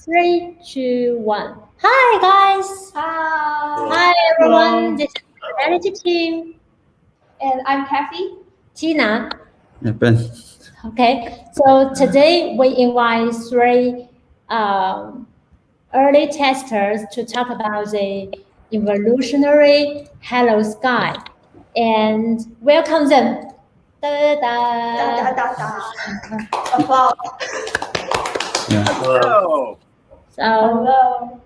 Three, two, one. Hi, guys. Hi. Hi, Hello. everyone. This is the Creality team. And I'm Kathy. Tina. Ben. Okay, so today we invite three early testers to talk about the evolutionary Halot-Sky and welcome them. Da, da, da. Applause. Yeah. Hello. So, Hello.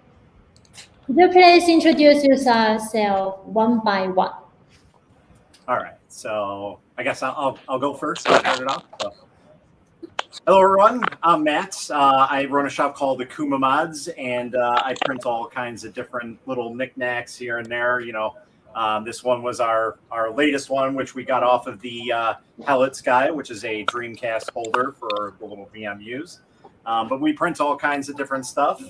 could you please introduce yourself one by one? All right. So I guess I'll go first. I'll start it off. So, hello, everyone. I'm Matt. I run a shop called the Kuma Mods, and I print all kinds of different little knickknacks here and there. This one was our latest one, which we got off of the Halot-Sky, which is a Dreamcast holder for the little VMUs. But we print all kinds of different stuff.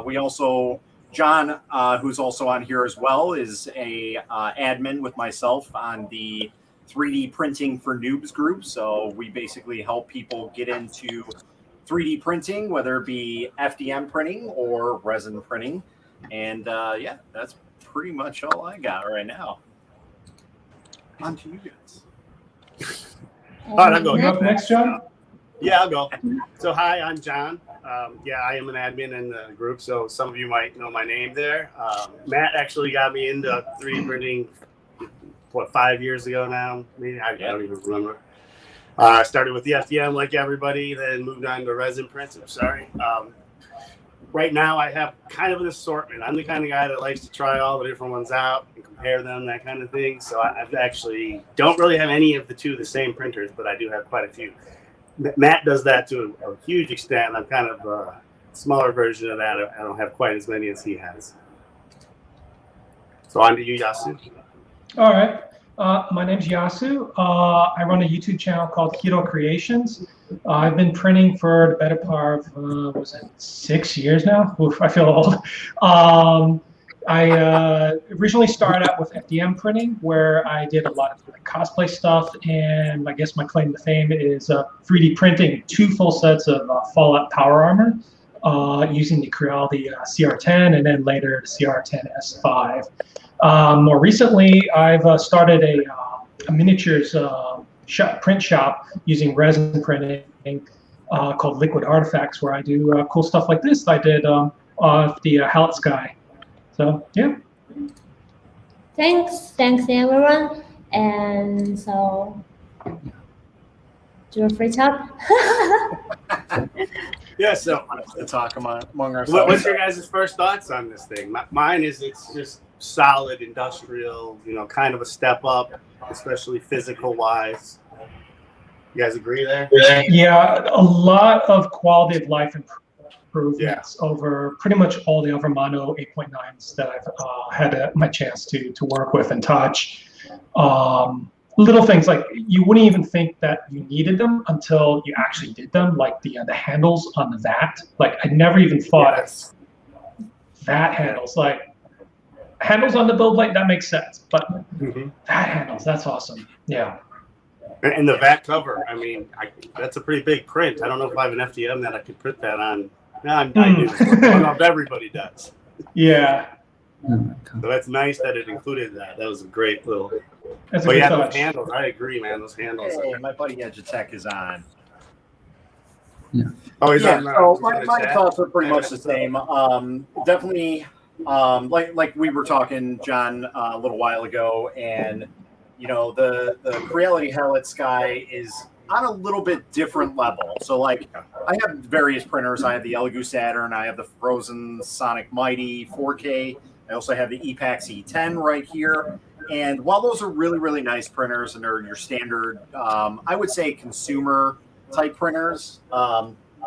We also, John, who's also on here as well, is a admin with myself on the 3D Printing for Noobs group. So we basically help people get into 3D printing, whether it be FDM printing or resin printing. And yeah, that's pretty much all I got right now. On to you guys. All right, I'll go. You up next, John? Yeah, I'll go. So, hi, I'm John. Yeah, I am an admin in the group, so some of you might know my name there. Matt actually got me into 3D printing, 5 years ago now? Maybe I don't even remember. I started with the FDM like everybody, then moved on to Resin Printer. Sorry. Right now, I have kind of an assortment. I'm the kind of guy that likes to try all the different ones out and compare them, that kind of thing. So I've actually don't really have any of the same printers, but I do have quite a few. Matt does that to a huge extent. I'm kind of a smaller version of that. I don't have quite as many as he has. So on to you, Yasu. All right. My name's Yasu. I run a YouTube channel called Hiro Creations. I've been printing for the better part of, 6 years now? Oof, I feel old. I originally started out with FDM printing, where I did a lot of cosplay stuff, and I guess my claim to fame is 3D printing 2 full sets of Fallout power armor using the Creality CR10 and then later the CR10S5. More recently, I've started a miniatures print shop using resin printing called Liquid Artifacts, where I do cool stuff like this. I did the Halot-Sky. So, yeah. Thanks everyone. And so, do a free talk. Yeah, so To talk among ourselves. what's your guys' first thoughts on this thing? Mine is it's just solid industrial, kind of a step up, especially physical wise. You guys agree there? Yeah, a lot of quality of life improvements over pretty much all the other mono 8.9s that I've had my chance to work with and touch. Little things like you wouldn't even think that you needed them until you actually did them, like the handles on the VAT. Like I never even thought VAT handles. Like handles on the build plate, that makes sense, but VAT handles, that's awesome. Yeah. And the VAT cover, I mean, that's a pretty big print. I don't know if I have an FDM that I could print that on. I do. I don't know if everybody does. Yeah. So that's nice that it included that. That was a great little. That's a But good yeah, touch. those handles, I agree, man. Those handles. Hey, my buddy Edgetech is on. Oh, he's on. So my thoughts are pretty much the same. Definitely, like we were talking, John, a little while ago, and the Creality Halot-Sky is on a little bit different level. So like I have various printers. I have the Elegoo Saturn, I have the Frozen Sonic Mighty 4K. I also have the Epax E10 right here. And while those are really, really nice printers and they're your standard, I would say consumer type printers,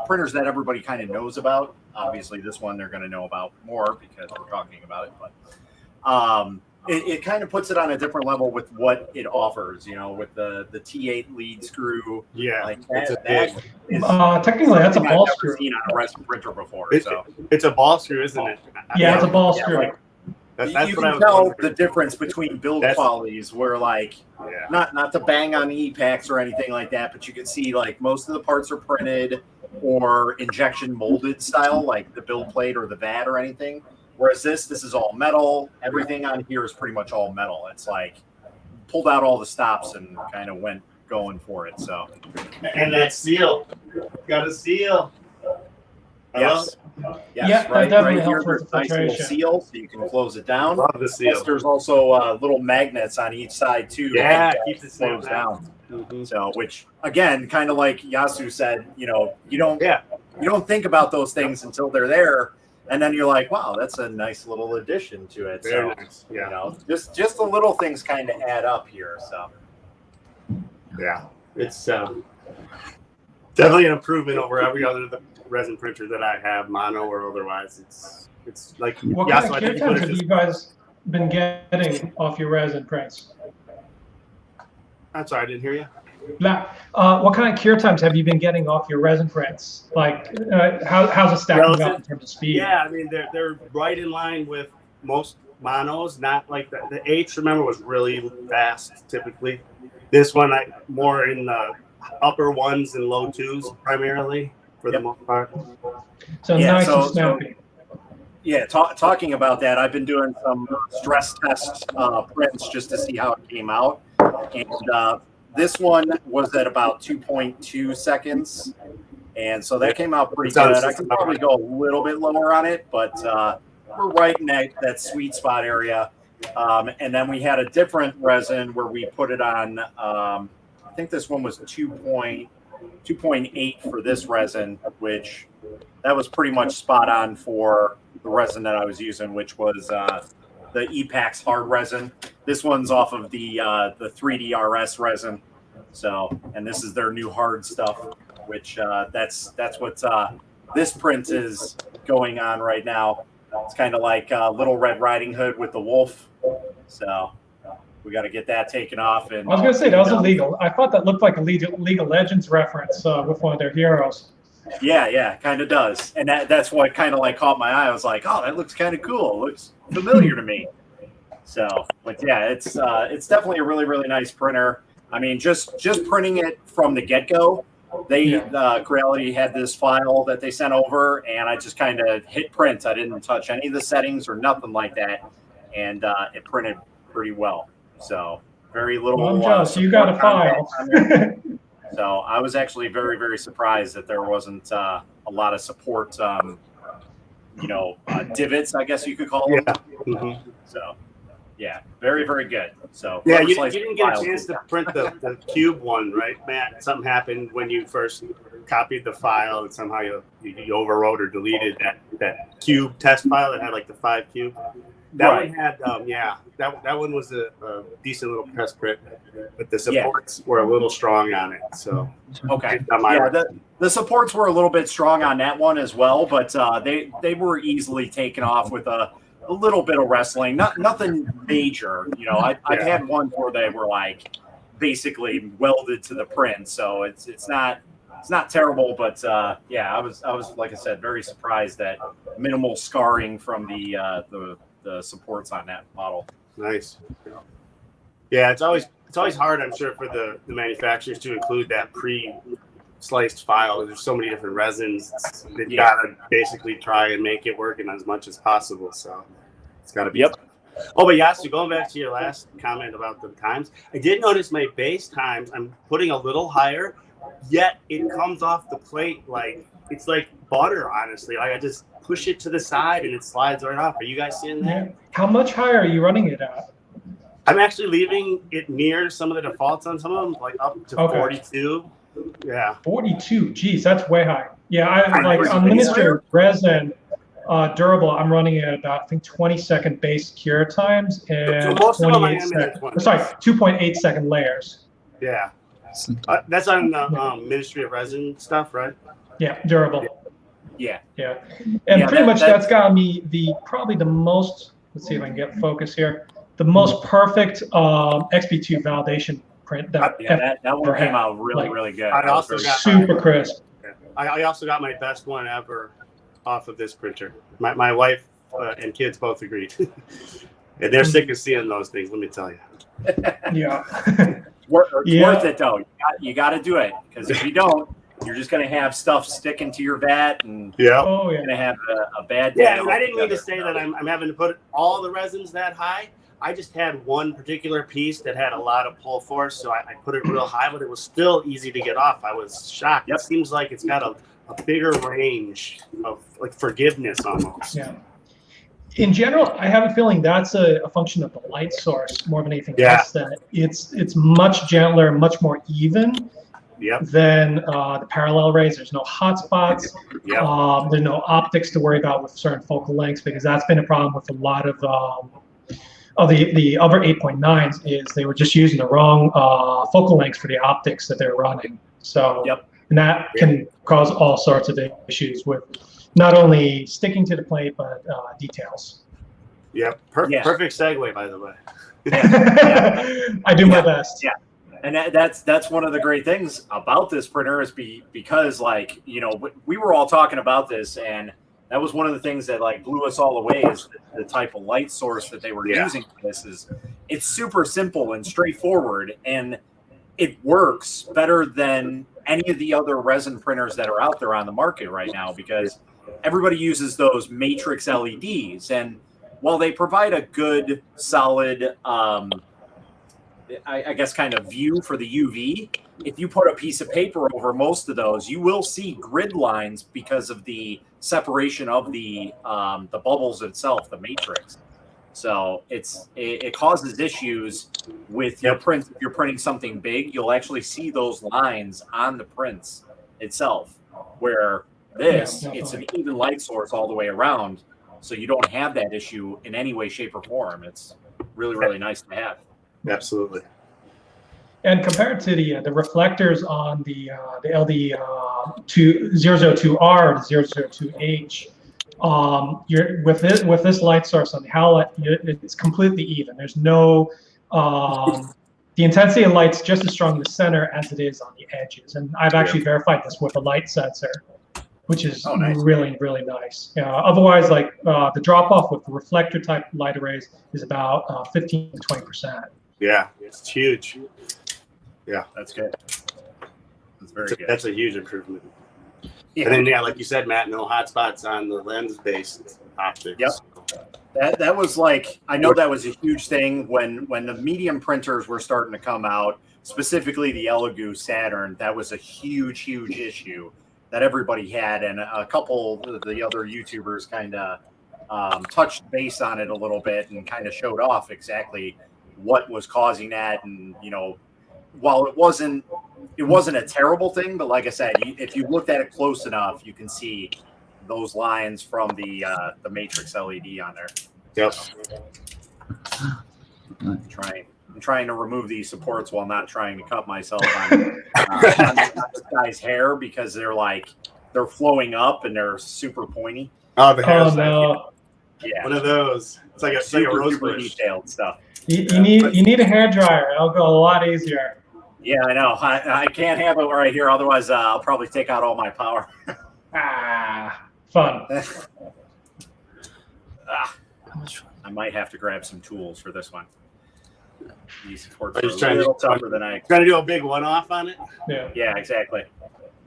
printers that everybody kind of knows about. Obviously this one they're going to know about more because we're talking about it, but it kind of puts it on a different level with what it offers, with the T8 lead screw. Yeah, like technically, that's a ball screw. I've never seen on a resin printer before. It's a ball screw, isn't it? Yeah, it's a ball screw. That's you what I can was tell wondering. the difference between build qualities where not to bang on Epax or anything like that, but you can see like most of the parts are printed. or injection molded style, like the build plate or the vat or anything. Whereas this is all metal. Everything on here is pretty much all metal. It's like pulled out all the stops and kind of went going for it. So, And that seal, got a seal. yes, Yeah, that definitely helps there's with a nice little filtration. seal, so you can close it down. Love the seal. Plus, there's also little magnets on each side too. Yeah, that keep the seal close down. Mhm. So, which again, kind of like Yasu said, you don't Yeah. think about those things until they're there, and then you're like, wow, that's a nice little addition to it. Very So, nice. Yeah. just the little things kind of add up here. So, Yeah. It's definitely an improvement over every other resin printer that I have, mono or otherwise. It's like What yeah, kind so of I cure think you put times it have this you guys been getting off your resin prints? I'm sorry, I didn't hear you. What kind of cure times have you been getting off your resin prints? Like, how's it stacking up in terms of speed? Yeah, I mean they're right in line with most monos. Not like the eights. Remember, was really fast typically. This one, more in the upper ones and low twos primarily for the most part. So Yeah, nice so- and snappy. yeah, talking about that, I've been doing some stress test prints just to see how it came out, and this one was at about 2.2 seconds, and so that came out pretty good. I could probably go a little bit lower on it, but we're right in that sweet spot area. And then we had a different resin where we put it on. I think this one was 2.8 for this resin, which that was pretty much spot on for the resin that I was using, which was the EPAX hard resin. This one's off of the 3DRS resin. So, and this is their new hard stuff, which that's what this print is going on right now. It's kind of like Little Red Riding Hood with the wolf. So we got to get that taken off. And I was going to say that was illegal. I thought that looked like a League of Legends reference with one of their heroes. Yeah, kind of does. And that's what kind of like caught my eye. I was like, oh, that looks kind of cool. It looks familiar to me. So, but yeah, it's definitely a really, really nice printer. I mean, just printing it from the get-go, Creality had this file that they sent over, and I just kind of hit print. I didn't touch any of the settings or nothing like that, and it printed pretty well. So very little. Well, I'm jealous. You got a file. So I was actually very, very surprised that there wasn't a lot of support, divots, I guess you could call them. Yeah. Mm-hmm. So, yeah, very, very good. So Yeah, you didn't get a chance to print the cube one, right, Matt? Something happened when you first copied the file, and somehow you overwrote or deleted that cube test file that had like the 5 cube. That one had, that one was a decent little press print, but the supports were a little strong on it. So okay, the supports were a little bit strong on that one as well, but they were easily taken off with a little bit of wrestling, nothing major. I've had ones where they were like basically welded to the print, so it's not terrible, but I was like I said, very surprised at minimal scarring from the supports on that model. Nice. Yeah, it's always hard, I'm sure, for the manufacturers to include that pre-sliced file. There's so many different resins. They've got to basically try and make it work in as much as possible. So it's got to be. Yep. Oh, but Yasu, going back to your last comment about the times, I did notice my base times I'm putting a little higher, yet it comes off the plate like it's like butter, honestly. Like I just push it to the side and it slides right off. Are you guys seeing that? Yeah. How much higher are you running it at? I'm actually leaving it near some of the defaults on some of them, like up to 42. Yeah. 42. Geez, that's way high. Yeah, I like on Minister of Resin Durable, I'm running at about, I think, 20-second base cure times and 2.8 second layers. Yeah. That's on the Ministry of Resin stuff, right? Yeah, Durable. Yeah. And pretty much that's got me probably the most, let's see if I can get focus here, the most perfect XP2 validation print that one came out really good. I also got super crisp. I also got my best one ever off of this printer. My wife and kids both agreed. And they're sick of seeing those things, let me tell you. Yeah. It's worth it, though. You got to do it, because if you don't, you're just going to have stuff sticking to your vat, and Yeah. Oh yeah. you're going to have a bad day. Yeah, and I didn't mean to altogether. say that I'm having to put all the resins that high. I just had one particular piece that had a lot of pull force, so I put it real high, but it was still easy to get off. I was shocked. Yep. It seems like it's got a bigger range of like forgiveness almost. Yeah. In general, I have a feeling that's a function of the light source more than anything Yeah. else. That it's much gentler and much more even Yep. than the parallel rays. There's no hot spots. Yep. There's no optics to worry about with certain focal lengths, because that's been a problem with a lot of the other 8.9s is they were just using the wrong focal lengths for the optics that they're running. So, Yep. and that can cause all sorts of issues with not only sticking to the plate, but details. Yep. Yeah. Perfect segue, by the way. I do my best. Yeah. And that's one of the great things about this printer is because like, you know, we were all talking about this, and that was one of the things that like blew us all away is the type of light source that they were using for this. Is it's super simple and straightforward, and it works better than any of the other resin printers that are out there on the market right now, because everybody uses those matrix LEDs, and while they provide a good solid I guess kind of view for the UV, if you put a piece of paper over most of those, you will see grid lines because of the separation of the bubbles itself, the matrix. So it causes issues with your prints. If you're printing something big, you'll actually see those lines on the prints itself, where this, it's an even light source all the way around, so you don't have that issue in any way, shape, or form. It's really, really nice to have. Absolutely. And compared to the reflectors on the LD 002R or the 002H, you're with this light source on the Halot, it's completely even. There's no the intensity of light's just as strong in the center as it is on the edges. And I've actually verified this with a light sensor, which is really, really nice. Otherwise, like the drop off with the reflector type light arrays is about 15 to 20%. Yeah, it's huge. Yeah, That's good. That's very good. That's a huge improvement. Yeah. And then, yeah, like you said, Matt, no hotspots on the lens-based optics. Yep. That was like, I know that was a huge thing when the medium printers were starting to come out, specifically the Elegoo Saturn. That was a huge, huge issue that everybody had, and a couple of the other YouTubers kind of touched base on it a little bit and kind of showed off exactly what was causing that. And you know, while it wasn't a terrible thing, but like I said, if you looked at it close enough, you can see those lines from the matrix LED on there. Yep. I'm trying to remove these supports while not trying to cut myself on this guy's hair, because they're flowing up and they're super pointy. Oh, the hair. No. Yeah, One of those. It's like a super rose bush. detailed stuff. You need a hair dryer. It'll go a lot easier. Yeah, I know. I can't have it right here, otherwise I'll probably take out all my power. Fun. I might have to grab some tools for this one. These supports Are are you a trying little to- tougher than I. Trying to do a big one-off on it? Yeah. Yeah, exactly.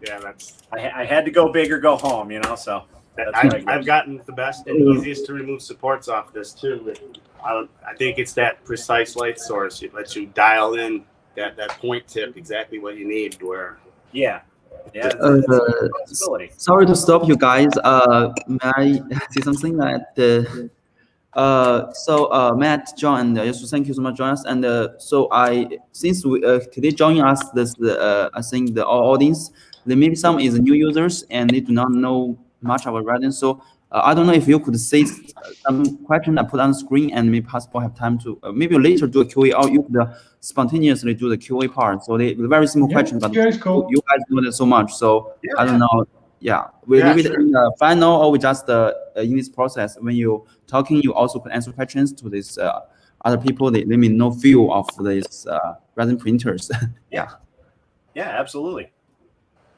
Yeah, that's. I had to go big or go home, you know. So that's what I get. I've gotten the best and easiest to remove supports off this too. I think it's that precise light source. It lets you dial in that point tip exactly what you need. Where Yeah. It's a responsibility. Sorry to stop you guys. May I say something that Matt, John, and Yasu, thank you so much, joining us. And since we today joining us, this I think the audience, there maybe some is new users and they do not know much about Resin. So I don't know if you could say some question I put on the screen, and maybe possible have time to maybe later do a QA, or you could spontaneously do the QA part. So they very simple question, but QA is cool. you guys know that so much. So Yeah. I don't know. Yeah, we leave it in the final, or we just in this process when you talking, you also can answer questions to this other people. They may know feel of this resin printers. Yeah. Yeah, absolutely.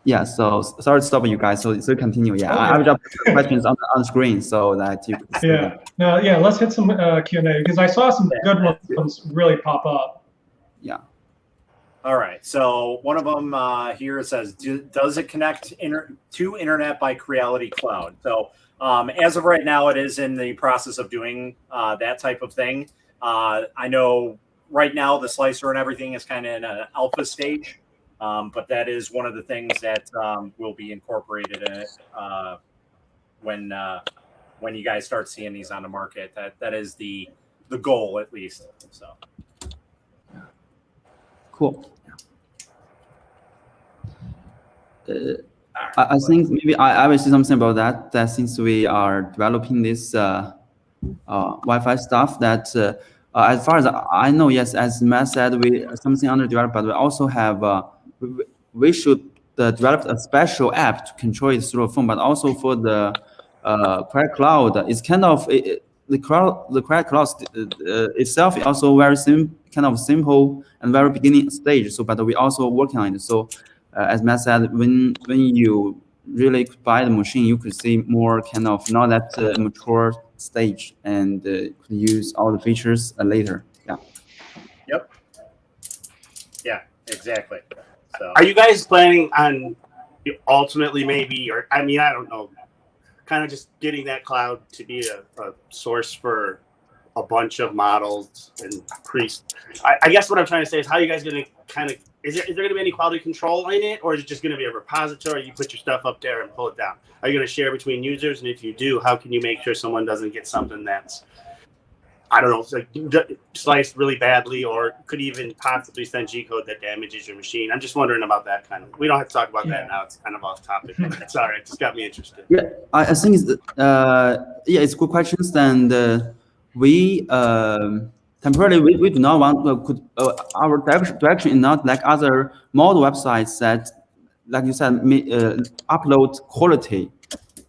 Yeah. So sorry to stop you guys. So continue. Yeah, I will just put questions on the screen so that you. Can see them. No. Yeah. Let's hit some Q&A, because I saw some good ones really pop up. Yeah. All right. So one of them here says, does it connect to internet by Creality Cloud? So as of right now, it is in the process of doing that type of thing. I know right now the slicer and everything is kind of in an alpha stage, but that is one of the things that will be incorporated in it when you guys start seeing these on the market. That is the goal, at least. So Cool. I think maybe I will say something about that. That since we are developing this Wi-Fi stuff, that as far as I know, yes, as Matt said, we something under developed, but we also have we should develop a special app to control it through a phone, but also for the Cloud. It's kind of the Cloud itself is also very kind of simple and very beginning stage. So, but we also working on it. So. As Matt said, when you really buy the machine, you could see more kind of not that mature stage and could use all the features later. Yeah. Yep. Yeah, exactly. So Are you guys planning on ultimately maybe, or I mean, I don't know, kind of just getting that cloud to be a source for a bunch of models and I guess what I'm trying to say is how are you guys going to kind of, is there going to be any quality control in it, or is it just going to be a repository? You put your stuff up there and pull it down. Are you going to share between users? And if you do, how can you make sure someone doesn't get something that's, I don't know, like sliced really badly, or could even possibly send G code that damages your machine? I'm just wondering about that kind of. We don't have to talk about that now. It's kind of off topic. It's all right. It just got me interested. Yeah, I think it's it's good questions, and we temporarily we do not want our direction is not like other model websites that, like you said, upload quality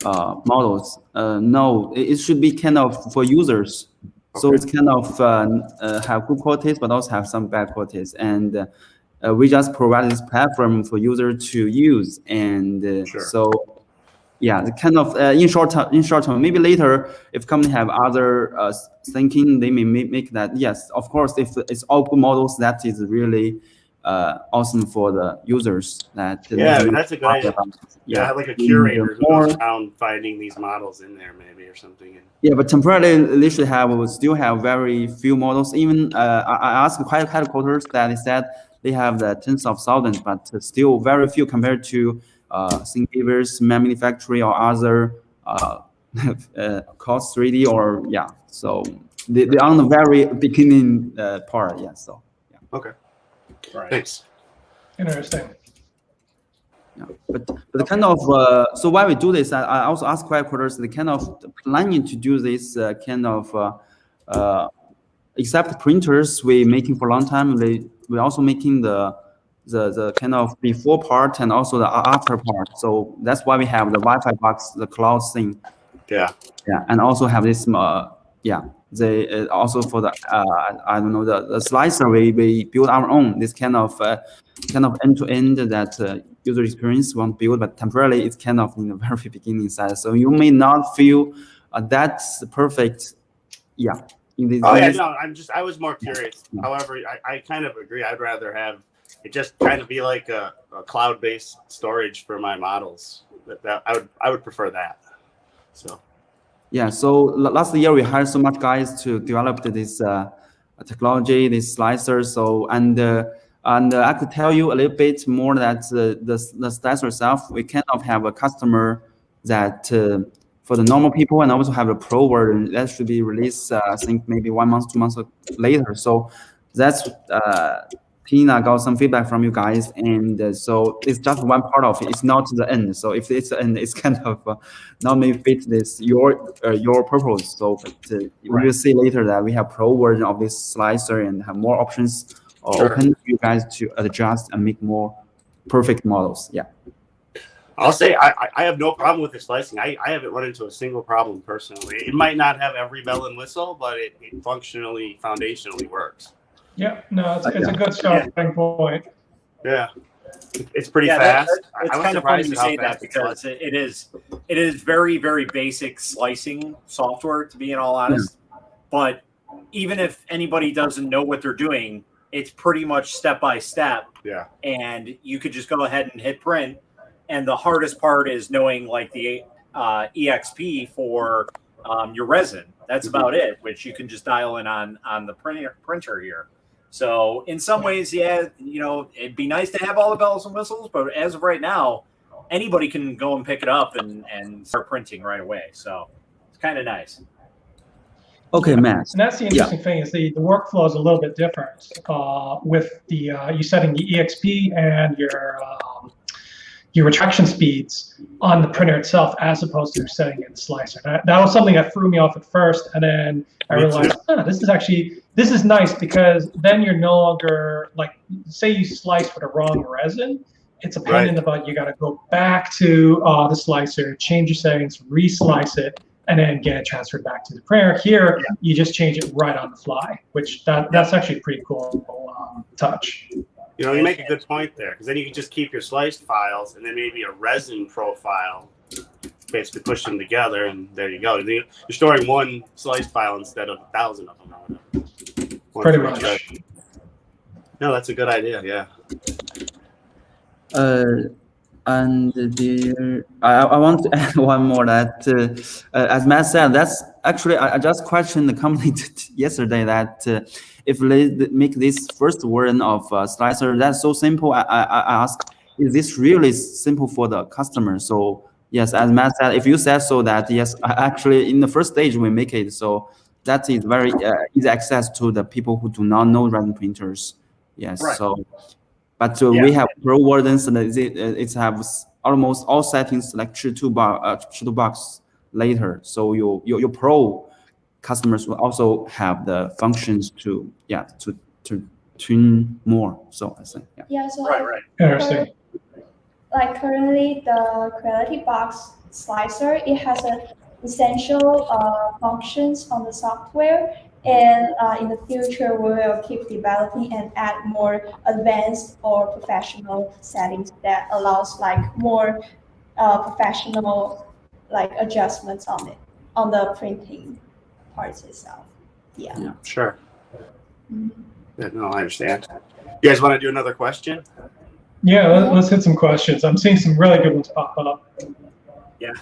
models. No, it should be kind of for users. So it's kind of have good qualities, but also have some bad qualities. And we just provide this platform for users to use. And so, yeah, the kind of in short term, maybe later, if company have other thinking, they may make that. Yes, of course, if it's all good models, that is really awesome for the users. That That's a good idea. Yeah, like a curator who goes around finding these models in there, maybe, or something. Yeah, but temporarily, they should still have very few models. Even I asked quite headquarters that they said they have the tens of thousands, but still very few compared to Thingiver's manufacturing or other cost 3D or So they're on the very beginning part. Yeah. So yeah. Okay. Right. Thanks. Interesting. Yeah, but the kind of so why we do this, I also ask headquarters the kind of planning to do this kind of except printers we making for a long time. We also making the kind of before part and also the after part. So that's why we have the Wi-Fi box, the cloud thing. Yeah. Yeah, and also have this they also for the I don't know the slicer we build our own this kind of end to end that user experience won't build, but temporarily it's kind of in the very beginning side. So you may not feel that's perfect. Yeah. I was more curious. Yeah. However, I kind of agree. I'd rather have it just kind of be like a cloud-based storage for my models. That I would prefer that. So. Yeah, so last year we hired so much guys to develop this technology, this slicer. So and I could tell you a little bit more that the slicer itself, we kind of have a customer that for the normal people and also have a pro version that should be released. I think maybe 1 month, 2 months later. So that's Tina got some feedback from you guys, and so it's just one part of it. It's not the end. So if it's the end, it's kind of not maybe fit this your purpose. So but you will see later that we have pro version of this slicer and have more options open for you guys to adjust and make more perfect models. Yeah. I'll say I have no problem with the slicing. I haven't run into a single problem personally. It might not have every bell and whistle, but it functionally, foundationally works. Yeah, no, it's a good starting point. Yeah, it's pretty fast. It's kind of funny you say that because it is very, very basic slicing software, to be in all honest. But even if anybody doesn't know what they're doing, it's pretty much step by step. Yeah. And you could just go ahead and hit print. And the hardest part is knowing like the EXP for your resin. That's about it, which you can just dial in on the printer here. So in some ways, yeah, you know, it'd be nice to have all the bells and whistles, but as of right now, anybody can go and pick it up and start printing right away. So it's kind of nice. Okay, Matt. And that's the interesting thing is the workflow is a little bit different with the you setting the EXP and your retraction speeds on the printer itself as opposed to setting it in the slicer. That was something that threw me off at first, and then I realized, this is nice because then you're no longer like, say you slice with a wrong resin, it's a pain in the butt. You got to go back to the slicer, change your settings, reslice it, and then get it transferred back to the printer. Here, you just change it right on the fly, which that's actually a pretty cool touch. You know, you make a good point there, because then you can just keep your sliced files and then maybe a resin profile, basically push them together, and there you go. You're storing one sliced file instead of 1,000 of them. Pretty much. No, that's a good idea, yeah. And I want to add one more that, as Matt said, that's actually, I just questioned the company yesterday that if they make this first version of slicer, that's so simple. I asked, is this really simple for the customer? So yes, as Matt said, if you said so that, yes, actually in the first stage we make it. So that is very easy access to the people who do not know resin printers. Yes, so. But we have pro versions, and it has almost all settings like toolbox later. So your pro customers will also have the functions to tune more. So I think So Right. Interesting. like currently the Creality box slicer, it has essential functions on the software. And in the future, we will keep developing and add more advanced or professional settings that allows like more professional like adjustments on it, on the printing parts itself. Yeah. Sure. Yeah, no, I understand. You guys want to do another question? Yeah, let's hit some questions. I'm seeing some really good ones pop up. Yeah.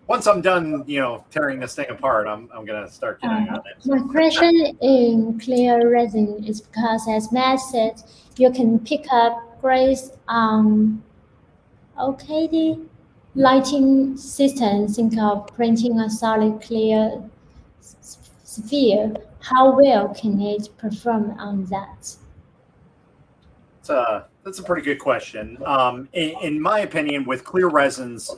Once I'm done, you know, tearing this thing apart, I'm gonna start getting on it. My question in clear resin is because, as Matt said, you can pick up grades the lighting system. Think of printing a solid clear sphere. How well can it perform on that? That's a pretty good question. In my opinion, with clear resins,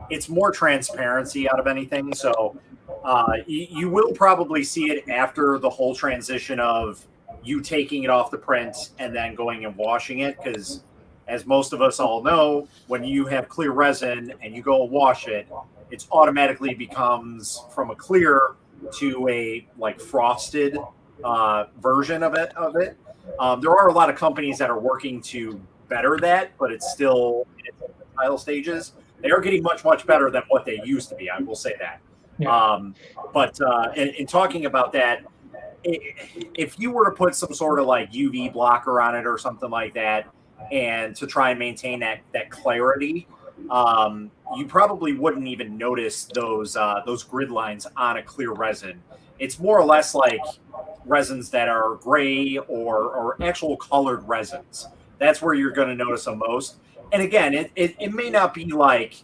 it's more transparency out of anything. So you will probably see it after the whole transition of you taking it off the print and then going and washing it. Because as most of us all know, when you have clear resin and you go and wash it, it automatically becomes from a clear to a like frosted version of it. There are a lot of companies that are working to better that, but it's still in its trial stages. They are getting much, much better than what they used to be. I will say that. Yeah. But in talking about that, if you were to put some sort of like UV blocker on it or something like that, and to try and maintain that clarity, you probably wouldn't even notice those grid lines on a clear resin. It's more or less like resins that are gray or actual colored resins. That's where you're going to notice them most. And again, it may not be like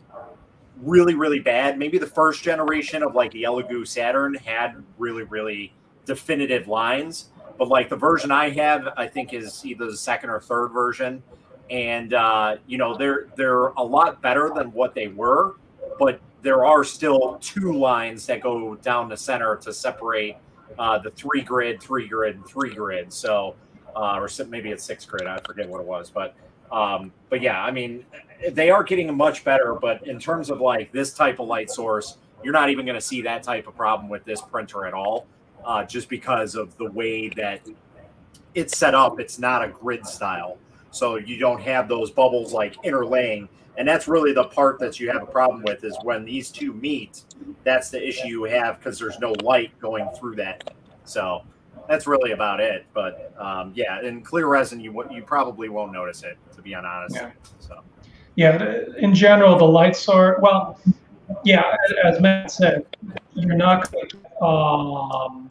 really, really bad. Maybe the first generation of like the Elegoo Saturn had really, really definitive lines. But like the version I have, I think is either the second or third version. And, you know, they're a lot better than what they were. But there are still two lines that go down the center to separate the 3 grid, 3 grid, and 3 grid. So, or maybe it's 6 grid. I forget what it was. But yeah, I mean, they are getting much better. But in terms of like this type of light source, you're not even going to see that type of problem with this printer at all, just because of the way that it's set up. It's not a grid style. So you don't have those bubbles like interlaying. And that's really the part that you have a problem with, is when these two meet, that's the issue you have, because there's no light going through that. So that's really about it. But yeah, in clear resin, you probably won't notice it, to be honest. Yeah. So Yeah, in general, the light source. Well, yeah, as Matt said, you're not going to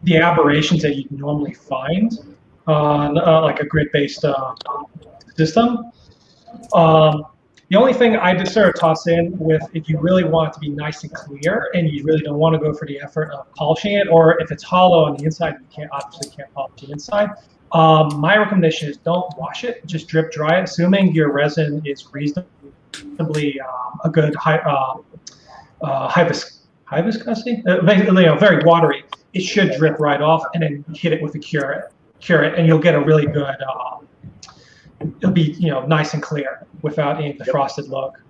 the aberrations that you normally find on like a grid-based system. The only thing I just sort of toss in with, if you really want it to be nice and clear and you really don't want to go for the effort of polishing it, or if it's hollow on the inside, you obviously can't polish the inside. My recommendation is don't wash it, just drip dry it, assuming your resin is reasonably a good high viscosity, basically, very watery. It should drip right off, and then hit it with a cure it, and you'll get a really good. It'll be nice and clear without any of the frosted look.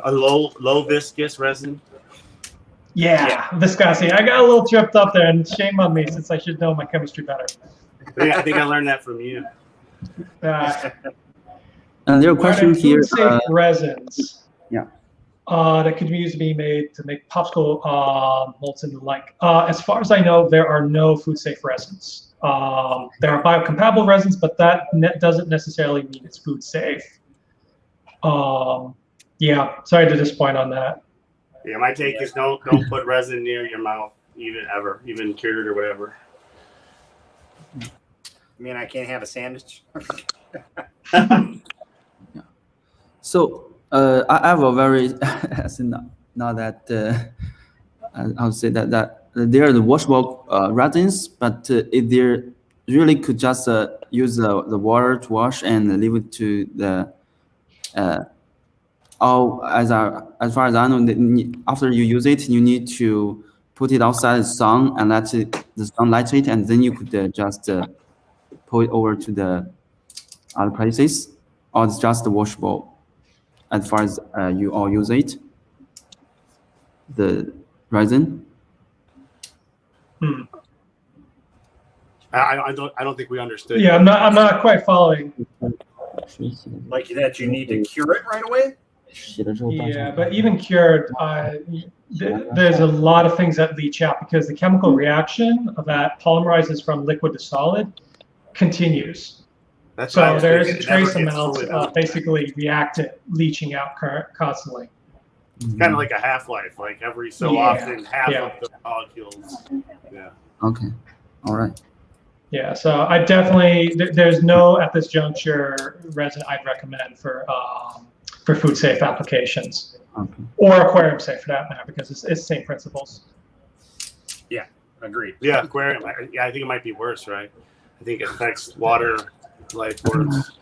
A low viscous resin. Yeah, viscosity. I got a little tripped up there, and shame on me since I should know my chemistry better. I think I learned that from you. And there are questions here. Safe resins. Yeah. That could be used to be made to make popsicle molds and the like. As far as I know, there are no food-safe resins. There are biocompatible resins, but that doesn't necessarily mean it's food-safe. Yeah, sorry to disappoint on that. Yeah, my take is don't put resin near your mouth, even cured or whatever. I mean, I can't have a sandwich. So I have a very now that I would say that there are the washable resins, but if they really could just use the water to wash and leave it to the as far as I know, after you use it, you need to put it outside the sun and let the sun light it, and then you could just pull it over to the other places, or it's just washable. As far as you all use it, the resin. I don't think we understood. Yeah, I'm not quite following. Like that, you need to cure it right away. Yeah, but even cured, there's a lot of things that leach out because the chemical reaction that polymerizes from liquid to solid continues. That's what I So was there's thinking. trace It never gets amounts fully of done. basically reactant leaching out constantly. It's kind of like a half-life, like every so Yeah, often, half yeah. of the molecules. Yeah. Okay, all right. Yeah, so I definitely there's no at this juncture resin I'd recommend for food safe applications Okay. or aquarium safe for that matter because it's the same principles. Yeah, agreed. Yeah, aquarium. Yeah, I think it might be worse, right? I think it affects water life worse.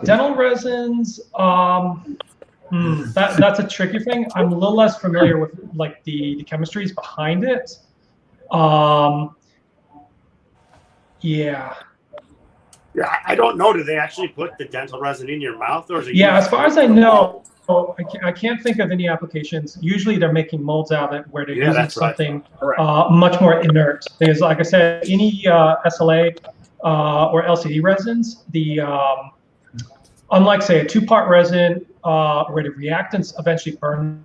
Dental resins, that's a tricky thing. I'm a little less familiar with like the chemistries behind it. Yeah. Yeah, I don't know. Do they actually put the dental resin in your mouth, or is it? Yeah, used as far as I know, I can't think of any applications. Usually they're making molds out of it where they're using that's right. something Correct. much more inert. Because like I said, any SLA or LCD resins, unlike say a two-part resin where the reactants eventually burn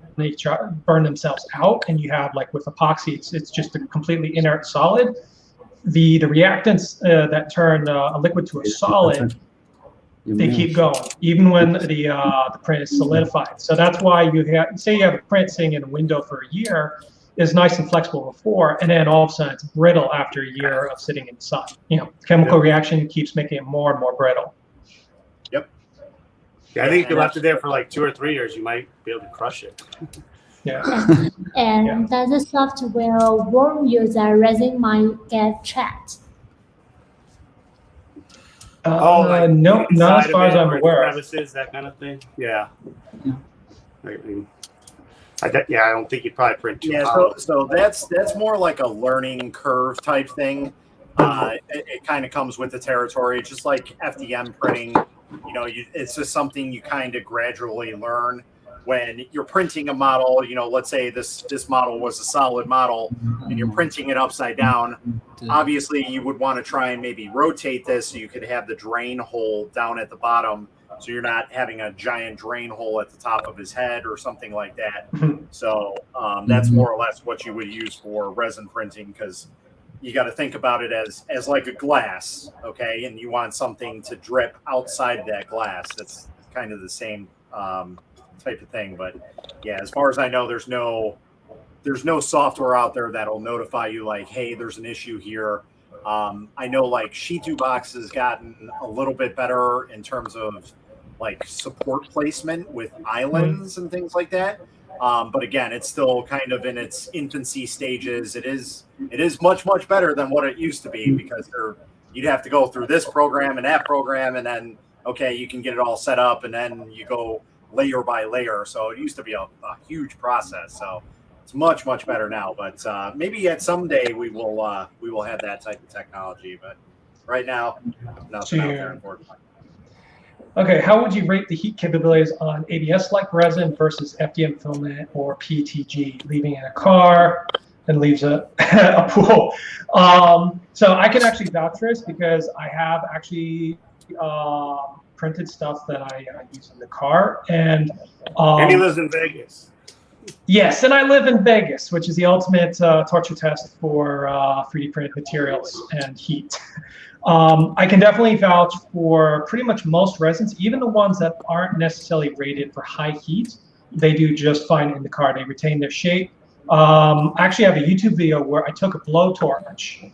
themselves out, and you have like with epoxy, it's just a completely inert solid. The reactants that turn a liquid to a solid, they keep going even when the print is solidified. So that's why you have a print sitting in a window for a year, is nice and flexible before, and then all of a sudden it's brittle after a year of sitting in the sun. Chemical reaction keeps making it more and more brittle. Yep. Yeah, I think if you left it there for like 2 or 3 years, you might be able to crush it. Yeah. And does the software warn you that resin might get trapped? Like No, not as inside far of as it, I'm or aware of. crevices, that kind of thing. Yeah. I don't think you'd probably print too Yeah, hot. so that's more like a learning curve type thing. It kind of comes with the territory, just like FDM printing. It's just something you kind of gradually learn when you're printing a model. Let's say this model was a solid model, and you're printing it upside down. Obviously, you would want to try and maybe rotate this so you could have the drain hole down at the bottom so you're not having a giant drain hole at the top of his head or something like that. So that's more or less what you would use for resin printing, because you got to think about it as like a glass, okay? And you want something to drip outside that glass. That's kind of the same type of thing. But yeah, as far as I know, there's no software out there that'll notify you like, hey, there's an issue here. I know like Shitu Box has gotten a little bit better in terms of like support placement with islands and things like that. But again, it's still kind of in its infancy stages. It is much, much better than what it used to be, because you'd have to go through this program and that program, and then, okay, you can get it all set up, and then you go layer by layer. So it used to be a huge process. So it's much, much better now. But maybe at some day we will have that type of technology. But right now, nothing out there, unfortunately. Okay, how would you rate the heat capabilities on ABS-like resin versus FDM filament or PETG, leaving in a car and leaves a pool? So I can actually vouch for this, because I have actually printed stuff that I use in the car. And he lives in Vegas. Yes, and I live in Vegas, which is the ultimate torture test for 3D printed materials and heat. I can definitely vouch for pretty much most resins, even the ones that aren't necessarily rated for high heat. They do just fine in the car. They retain their shape. I actually have a YouTube video where I took a blowtorch,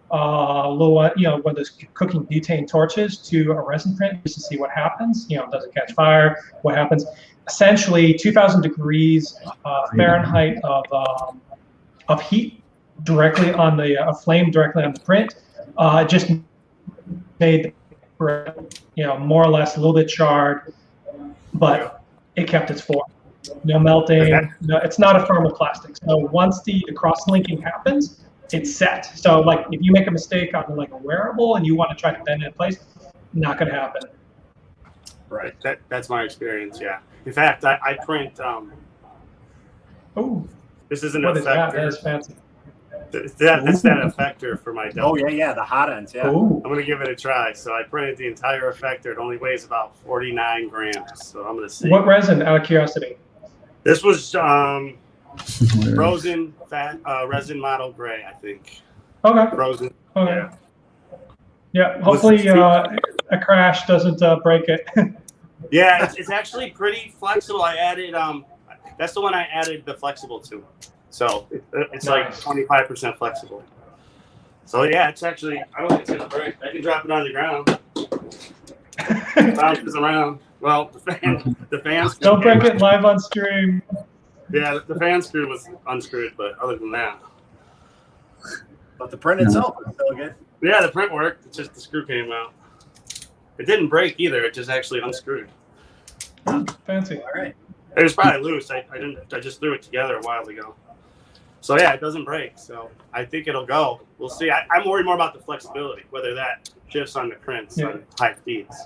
one of those cooking butane torches, to a resin print just to see what happens. Does it catch fire? What happens? Essentially, 2,000 degrees Fahrenheit of heat directly on the flame directly on the print. Just made more or less a little bit charred, but it kept its form. No melting. No, it's not a thermoplastic. So once the cross-linking happens, it's set. So like if you make a mistake on like a wearable and you want to try to bend it in place, not going to happen. Right. That's my experience. Yeah. In fact, I print. Oh, this is an what is that? effector. That is fancy. That's that effector for my Delta. Oh yeah, the hot ends. Yeah. Ooh. I'm gonna give it a try. So I printed the entire effector. It only weighs about 49 grams. So I'm gonna see. What resin, out of curiosity? This was Resin Model Gray, I think. Okay. Frozen. Okay. Yeah. Hopefully a crash doesn't break it. Yeah, it's actually pretty flexible. I added that's the one I added the flexible to. So it's Nice. like 25% flexible. So yeah, it's actually, I don't think it's gonna break. I can drop it on the ground. Bounces around. Well, the fan screw. Don't break it live on stream. Yeah, the fan screw was unscrewed, but other than that. But the print itself is still good. Yeah, the print worked. It's just the screw came out. It didn't break either. It just actually unscrewed. Fancy. All right. It was probably loose. I just threw it together a while ago. So yeah, it doesn't break. So I think it'll go. We'll see. I'm worried more about the flexibility, whether that shifts on the prints on high speeds,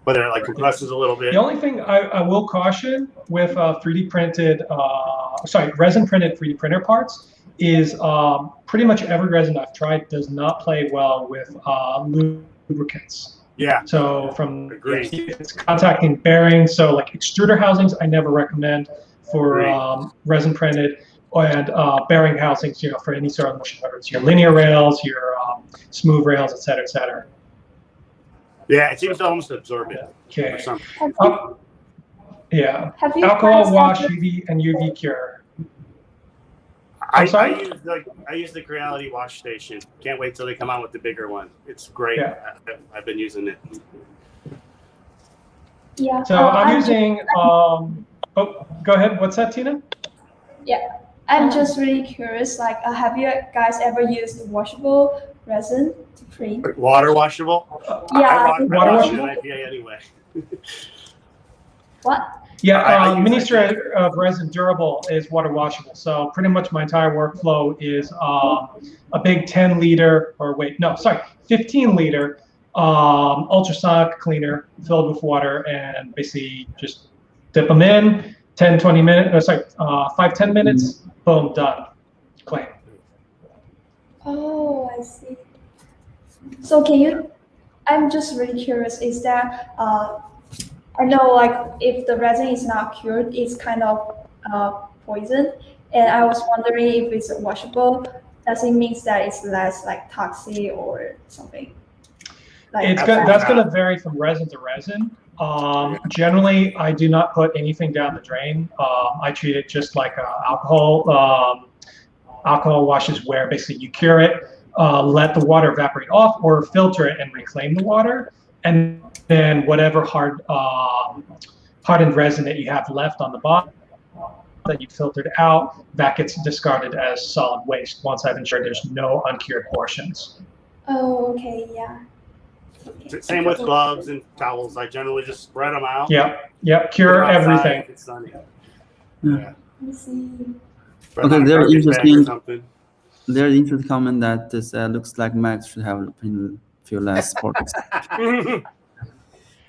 whether it like compresses a little bit. The only thing I will caution with 3D printed, resin printed 3D printer parts is pretty much every resin I've tried does not play well with lubricants. Yeah. So from Agreed. it's contacting bearings. So like extruder housings, I never recommend for resin printed, and bearing housings, for any sort of motion, whether it's your linear rails, your smooth rails, et cetera, et cetera. Yeah, it seems to almost absorb it. Okay. Or something. Yeah. Have you Alcohol guys wash, ever- UV, and UV cure. I sorry? use the Creality wash station. Can't wait till they come out with the bigger one. It's great. Yeah. I've been using it. Yeah. So I'm using. Oh, go ahead. What's that, Tina? Yeah. I'm just really curious. Like, have you guys ever used washable resin to print? Water washable? Yeah. I Water wash it in washable? IPA anyway. What? Yeah, I use Ministry of Resin Durable is water washable. So pretty much my entire workflow is a big 15 liter ultrasonic cleaner filled with water, and basically just dip them in, 10 minutes, 5-10 minutes, boom, done, clean. Oh, I see. So I'm just really curious, is there I know, like, if the resin is not cured, it's kind of poison. And I was wondering if it's washable. Does it mean that it's less like toxic or something? Like, That's going to vary from resin to resin. Generally, I do not put anything down the drain. I treat it just like alcohol. Alcohol washes, where basically you cure it, let the water evaporate off, or filter it and reclaim the water, and then whatever hardened resin that you have left on the bottom that you filtered out, that gets discarded as solid waste once I've ensured there's no uncured portions. oh, okay, yeah. Okay. Same with gloves and towels. I generally just spread them out. Yep, cure everything. If it's sunny. Yeah. Yeah. Let me see. Spread Okay, them on a very garbage bag or interesting. something. There's interesting comment that this looks like Max should have a few less products.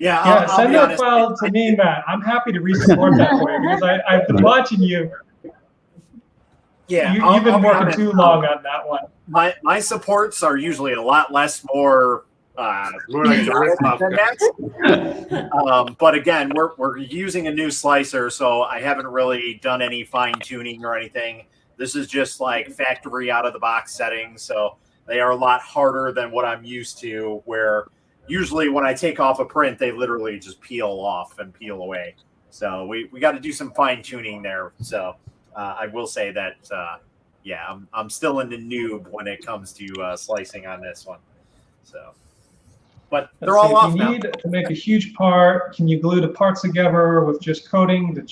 Yeah, Yeah, I'll send be that honest. file to me, Matt. I'm happy to re-support that for you, because I've been watching you. Yeah, You've been I'll be working honest. too long on that one. My supports are usually a lot less more More like the wrist than that. But again, we're using a new slicer, so I haven't really done any fine tuning or anything. This is just like factory out of the box settings, so they are a lot harder than what I'm used to, where usually when I take off a print, they literally just peel off and peel away. So we got to do some fine tuning there. So I will say that, yeah, I'm still in the noob when it comes to slicing on this one. So, but they're all off If you now. need to make a huge part, can you glue the parts together with just coating the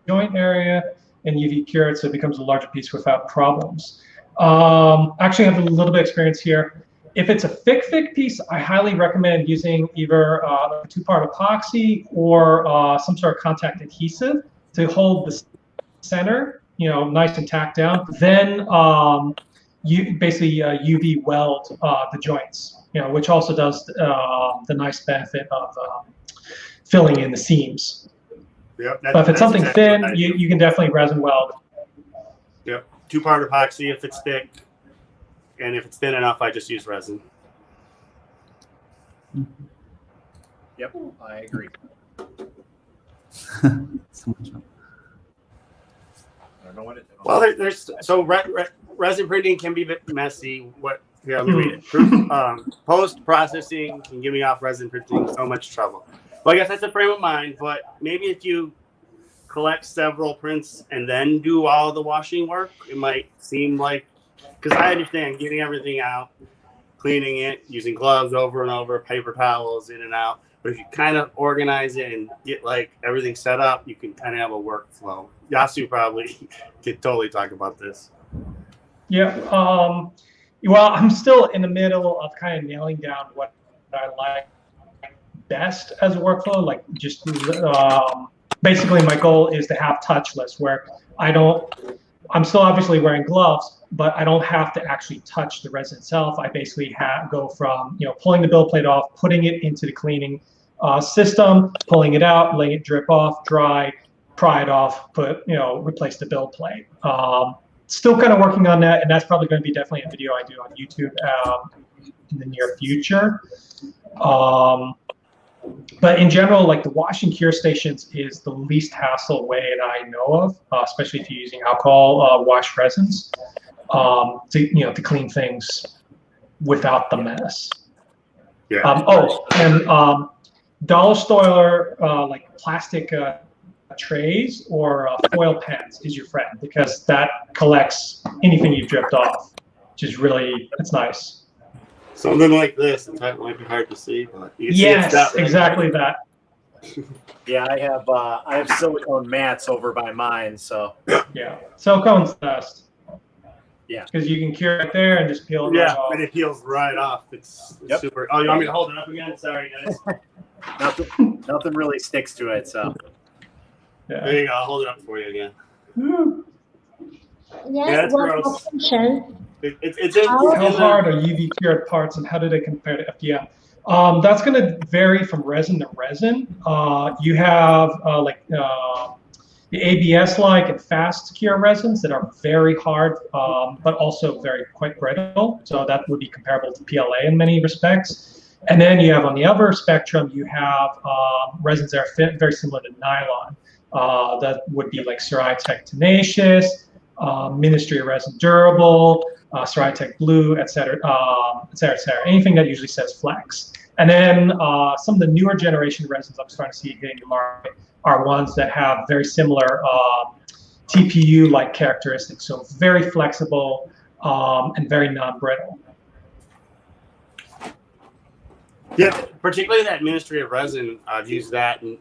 joint area and UV cure it so it becomes a larger piece without problems? Actually, I have a little bit of experience here. If it's a thick piece, I highly recommend using either a two-part epoxy or some sort of contact adhesive to hold the center, nice and tacked down. Then you basically UV weld the joints, which also does the nice benefit of filling in the seams. Yep, But if it's something exactly thin, what I do. you can definitely resin weld. Yep, two-part epoxy if it's thick, and if it's thin enough, I just use resin. Yep, I agree. So much. I don't know what it. Well, there's so resin printing can be a bit messy. Here, let me read it. Post processing can give me off resin printing so much trouble. Well, I guess that's a frame of mind. But maybe if you collect several prints and then do all the washing work, it might seem like, because I understand getting everything out, cleaning it, using gloves over and over, paper towels in and out. But if you kind of organize it and get like everything set up, you can kind of have a workflow. Yasu probably could totally talk about this. Yeah. Well, I'm still in the middle of kind of nailing down what I like best as a workflow. Like just basically my goal is to have touchless, where I'm still obviously wearing gloves, but I don't have to actually touch the resin itself. I basically go from pulling the build plate off, putting it into the cleaning system, pulling it out, letting it drip off, dry, pry it off, replace the build plate. Still kind of working on that, and that's probably going to be definitely a video I do on YouTube in the near future. But in general, like the wash and cure stations is the least hassle way that I know of, especially if you're using alcohol wash resins to clean things without the mess. Yeah. Dollar store like plastic trays or foil pans is your friend, because that collects anything you've dripped off, which is it's nice. Something like this, it might be hard to see, but you can yes, see it's right exactly that. Yeah, I have silicone mats over by mine, so Yeah, silicone's best. Yeah, because you can cure it there and just peel it right off. and it peels right off. It's Yep. super. Oh, you want me to hold it up again? Sorry, guys. nothing really sticks to it. So There you go. I'll hold it up for you again. Yes, that's one more gross. question. It's in, How hard are UV cured parts, and how do they compare to FDM? That's going to vary from resin to resin. You have the ABS-like and fast cure resins that are very hard, but also quite brittle. So that would be comparable to PLA in many respects. And then you have on the other spectrum, you have resins that are very similar to nylon. That would be like Ceratec Tenacious, Ministry of Resin Durable, Ceratec Blue, et cetera, et cetera, et cetera. Anything that usually says flex. And then some of the newer generation resins I'm starting to see hitting the market are ones that have very similar TPU-like characteristics. So very flexible and very non-brittle. Yeah, particularly that Ministry of Resin, I've used that, and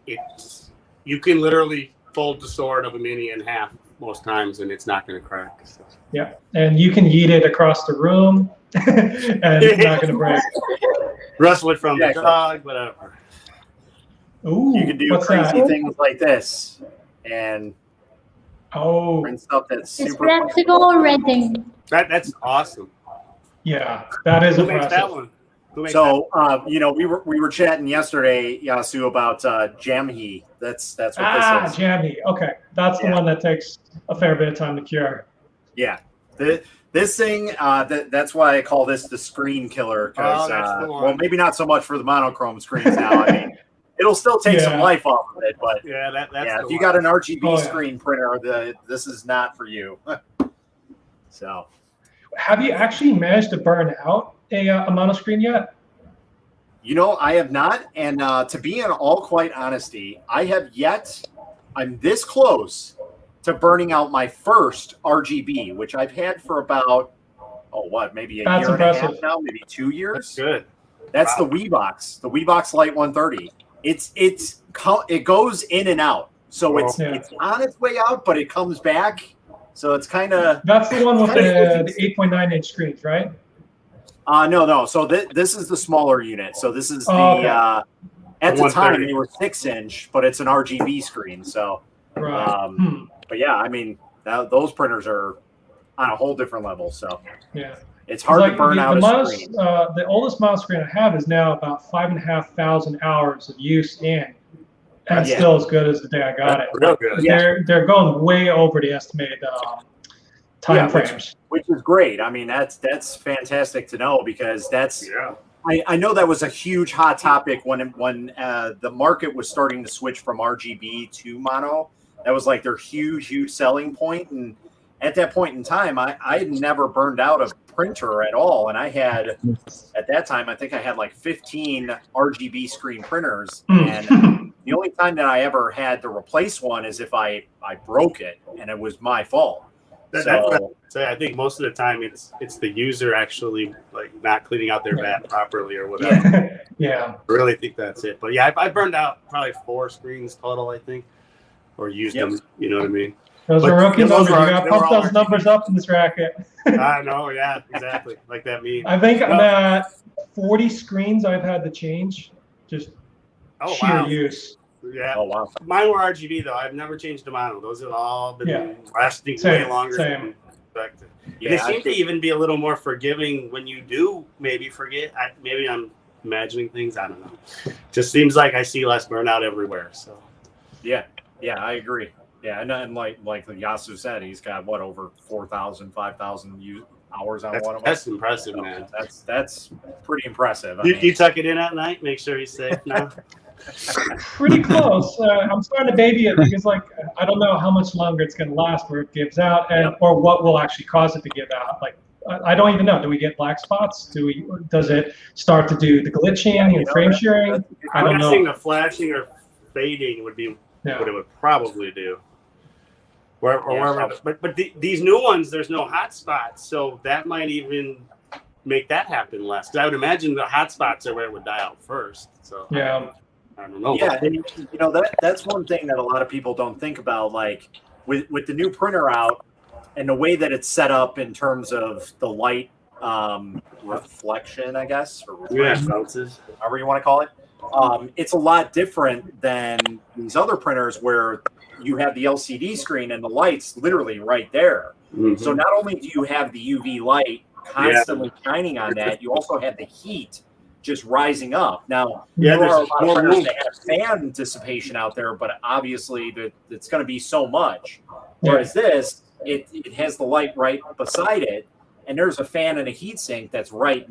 you can literally fold the sword of a mini in half most times, and it's not going to crack. So. Yeah, and you can yeet it across the room, and it's not going to break. Wrestle it from the dog, whatever. Ooh, You can do what's crazy that? things like this, and print stuff that's It's super flexible resin. That's awesome. Yeah, that is Who makes that impressive. one? Who makes So, you know, we were chatting yesterday, Yasu, about Jamhi. That's what this is. Jammy. Okay, that's the one that takes a fair bit of time to cure. Yeah, this thing. That's why I call this the screen killer. Because well, maybe not so much for the monochrome screens now. I mean, it'll still take some life off of it, but if you got an RGB screen printer, this is not for you. So, have you actually managed to burn out a mono screen yet? You know, I have not, and to be in all quite honesty, I have yet. I'm this close to burning out my first RGB, which I've had for about maybe a year and a half now, maybe 2 years. That's good. That's the Weebox, the Weebox Lite 130. It goes in and out, so it's on its way out, but it comes back. So it's kind of that's the one with the 8.9-inch screens, right? No. So this is the smaller unit. So this is at the time they were 6-inch, but it's an RGB screen. So, but yeah, I mean those printers are on a whole different level. So it's hard to burn out a screen. The oldest mono screen I have is now about 5,500 hours of use in, and still as good as the day I got it. Real good. They're going way over the estimated time frames. Which is great. I mean, that's fantastic to know, because that's I know that was a huge hot topic when the market was starting to switch from RGB to mono. That was like their huge selling point. And at that point in time, I had never burned out a printer at all. And I had, at that time, I think I had like 15 RGB screen printers. And the only time that I ever had to replace one is if I broke it, and it was my fault. So I think most of the time it's the user actually like not cleaning out their vat properly or whatever. I really think that's it. But yeah, I burned out probably 4 screens total, I think, or used them. You know what I mean? Those are rookie numbers. You got to pump those numbers up in this racket. I know. Yeah, exactly. Like that meme. I think I'm at 40 screens I've had to change. Just sheer use. Yeah. Oh wow. Mine were RGB though. I've never changed to mono. Those have all been lasting way longer than expected. They seem to even be a little more forgiving when you do maybe forget. Maybe I'm imagining things. I don't know. Just seems like I see less burnout everywhere. So. Yeah, I agree. Yeah, and like Yasu said, he's got over 4,000, 5,000 hours on one of them. That's impressive, man. That's pretty impressive. You tuck it in at night, make sure he's safe now. Pretty close. I'm starting to baby it because, like, I don't know how much longer it's going to last where it gives out, or what will actually cause it to give out. Like, I don't even know. Do we get black spots? Does it start to do the glitching and frame shearing? I don't know. I'm guessing the flashing or fading would be what it would probably do. But these new ones, there's no hot spots, so that might even make that happen less. 'Cause I would imagine the hot spots are where it would die out first. So I don't know. Yeah, and, you know, that's one thing that a lot of people don't think about. Like with the new printer out and the way that it's set up in terms of the light reflection, I guess, or bounces, however you want to call it. It's a lot different than these other printers where you have the LCD screen and the light's literally right there. Mm-hmm. So not only do you have the UV light constantly shining on that, you also have the heat just rising up. Now, there are a lot of printers that have fan dissipation out there, but obviously it's going to be so much. Whereas this, it has the light right beside it, and there's a fan and a heat sink that's right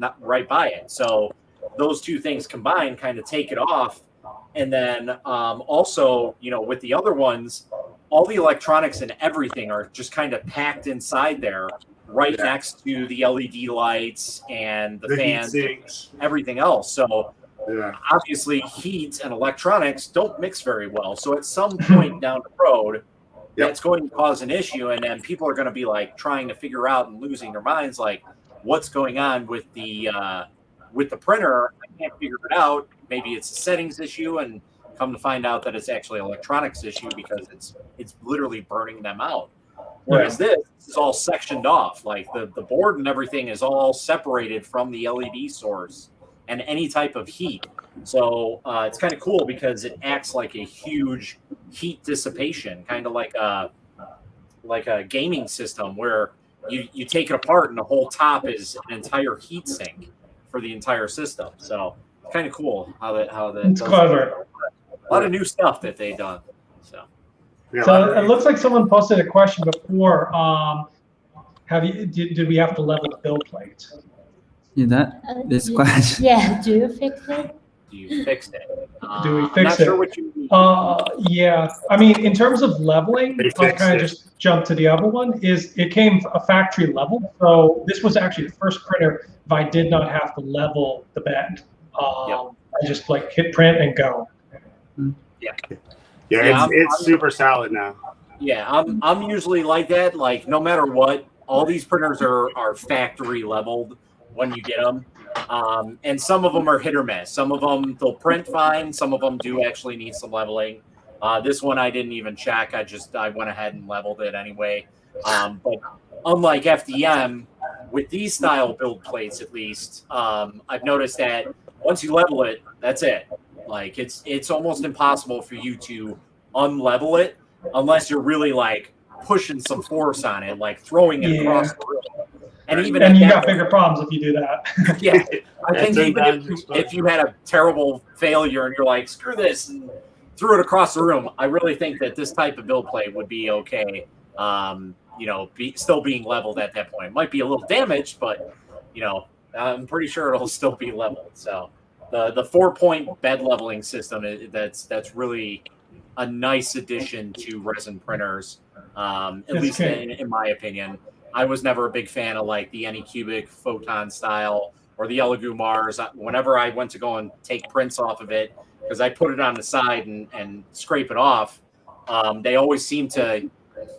by it. So those two things combined kind of take it off. And then also, you know, with the other ones, all the electronics and everything are just kind of packed inside there, right next to the LED lights and the fans, everything else. So obviously heat and electronics don't mix very well. So at some point down the road, that's going to cause an issue. And then people are going to be like trying to figure out and losing their minds, like what's going on with the printer. I can't figure it out. Maybe it's a settings issue, and come to find out that it's actually an electronics issue because it's literally burning them out. Whereas this is all sectioned off, like the board and everything is all separated from the LED source and any type of heat. So it's kind of cool because it acts like a huge heat dissipation, kind of like a gaming system where you take it apart and the whole top is an entire heat sink for the entire system. So it's kind of cool how that it's clever. A lot of new stuff that they've done. So it looks like someone posted a question before. Did we have to level the build plate? Yeah, this question. Yeah, do you fix it? Do you fix it? Do we fix I'm not it? Sure what you mean. Yeah, I mean, in terms of leveling, I'll kind of just jump to the other one. It came a factory level, so this was actually the first printer if I did not have to level the bed. I just like hit print and go. It's super solid now. Yeah, I'm usually like that. Like no matter what, all these printers are factory leveled when you get them, and some of them are hit or miss. Some of them they'll print fine. Some of them do actually need some leveling. This one I didn't even check. I went ahead and leveled it anyway. But unlike FDM, with these style build plates at least, I've noticed that once you level it, that's it. Like it's almost impossible for you to unlevel it unless you're really like pushing some force on it, like throwing it across the room. And even you got bigger problems if you do that. I think even if you had a terrible failure and you're like, screw this, and threw it across the room, I really think that this type of build plate would be okay. Still being leveled at that point. It might be a little damaged, but I'm pretty sure it'll still be leveled. So the 4-point bed leveling system that's really a nice addition to resin printers, at least in my opinion. I was never a big fan of like the Anycubic Photon style or the Elegoo Mars. Whenever I went to go and take prints off of it, because I put it on the side and scrape it off, they always seem to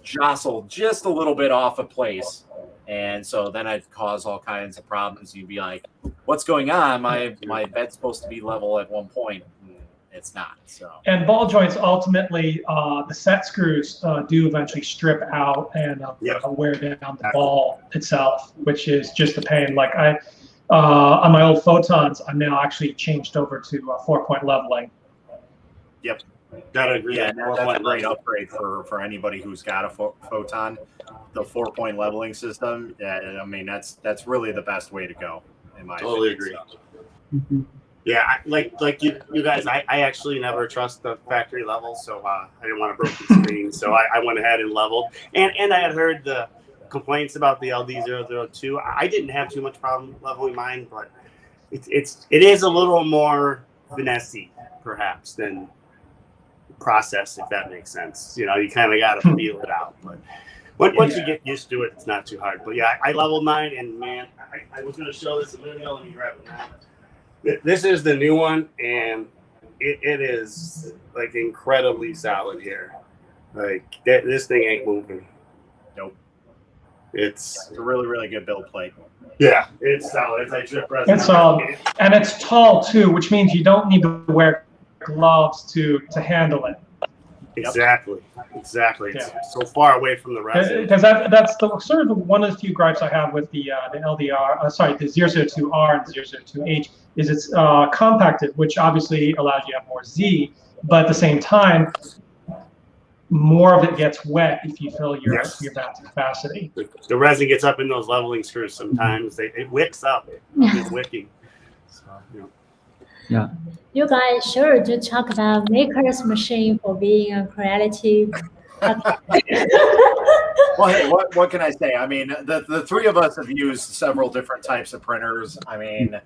jostle just a little bit off of place. And so then I'd cause all kinds of problems. You'd be like, what's going on? My bed's supposed to be level at one point. It's not. So. And ball joints, ultimately, the set screws do eventually strip out and wear down the ball itself, which is just a pain. Like on my old Photons, I'm now actually changed over to 4-point leveling. Yep. Gotta agree. Yeah, that's a great upgrade for anybody who's got a Photon. The 4-point leveling system. Yeah, I mean that's really the best way to go. In my totally opinion, agree. So. Yeah, like you guys, I actually never trust the factory level, so I didn't want to break the screen, so I went ahead and leveled. And I had heard the complaints about the LD002. I didn't have too much problem leveling mine, but it is a little more finessey, perhaps, than process, if that makes sense. You kind of got to feel it out, but once you get used to it, it's not too hard. But yeah, I leveled mine, and man, I was going to show this a minute ago. Let me grab it now. This is the new one, and it is like incredibly solid here. Like this thing ain't moving. Nope. It's a really, really good build plate. Yeah, it's solid. It's like drip resin. It's solid, and it's tall too, which means you don't need to wear gloves to handle it. Exactly. It's so far away from the resin. Because that's the sort of one of the few gripes I have with the LDR. The 002R and 002H is it's compacted, which obviously allows you to have more Z, but at the same time, more of it gets wet if you fill your vat capacity. The resin gets up in those leveling screws sometimes. It wicks up. It's wicking. So, Yeah. You guys sure do talk about Maker's machine for being a Creality. Well, hey, what can I say? I mean, the three of us have used several different types of printers. I mean,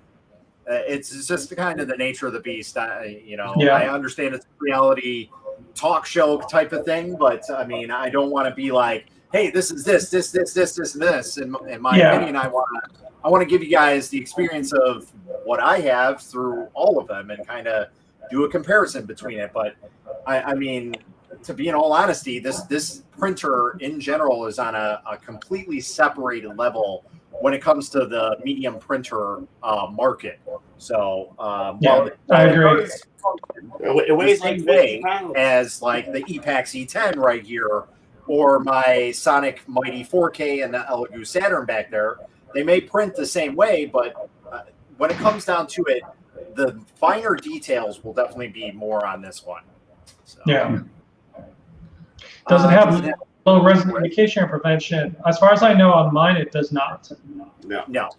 it's just kind of the nature of the beast. I Yeah. understand it's a reality talk show type of thing, but I mean, I don't want to be like, hey, this is this, and this. In my Yeah. opinion, I want to give you guys the experience of what I have through all of them and kind of do a comparison between it. But I mean, to be in all honesty, this printer in general is on a completely separated level when it comes to the medium printer market. So while I agree. it does It weighs the same like 50 way pounds. as like the Epax E10 right here, or my Sonic Mighty 4K and the Elegoo Saturn back there, they may print the same way, but when it comes down to it, the finer details will definitely be more on this one. So, Yeah. Does it have low resin indication or prevention? As far as I know, on mine it does not. No.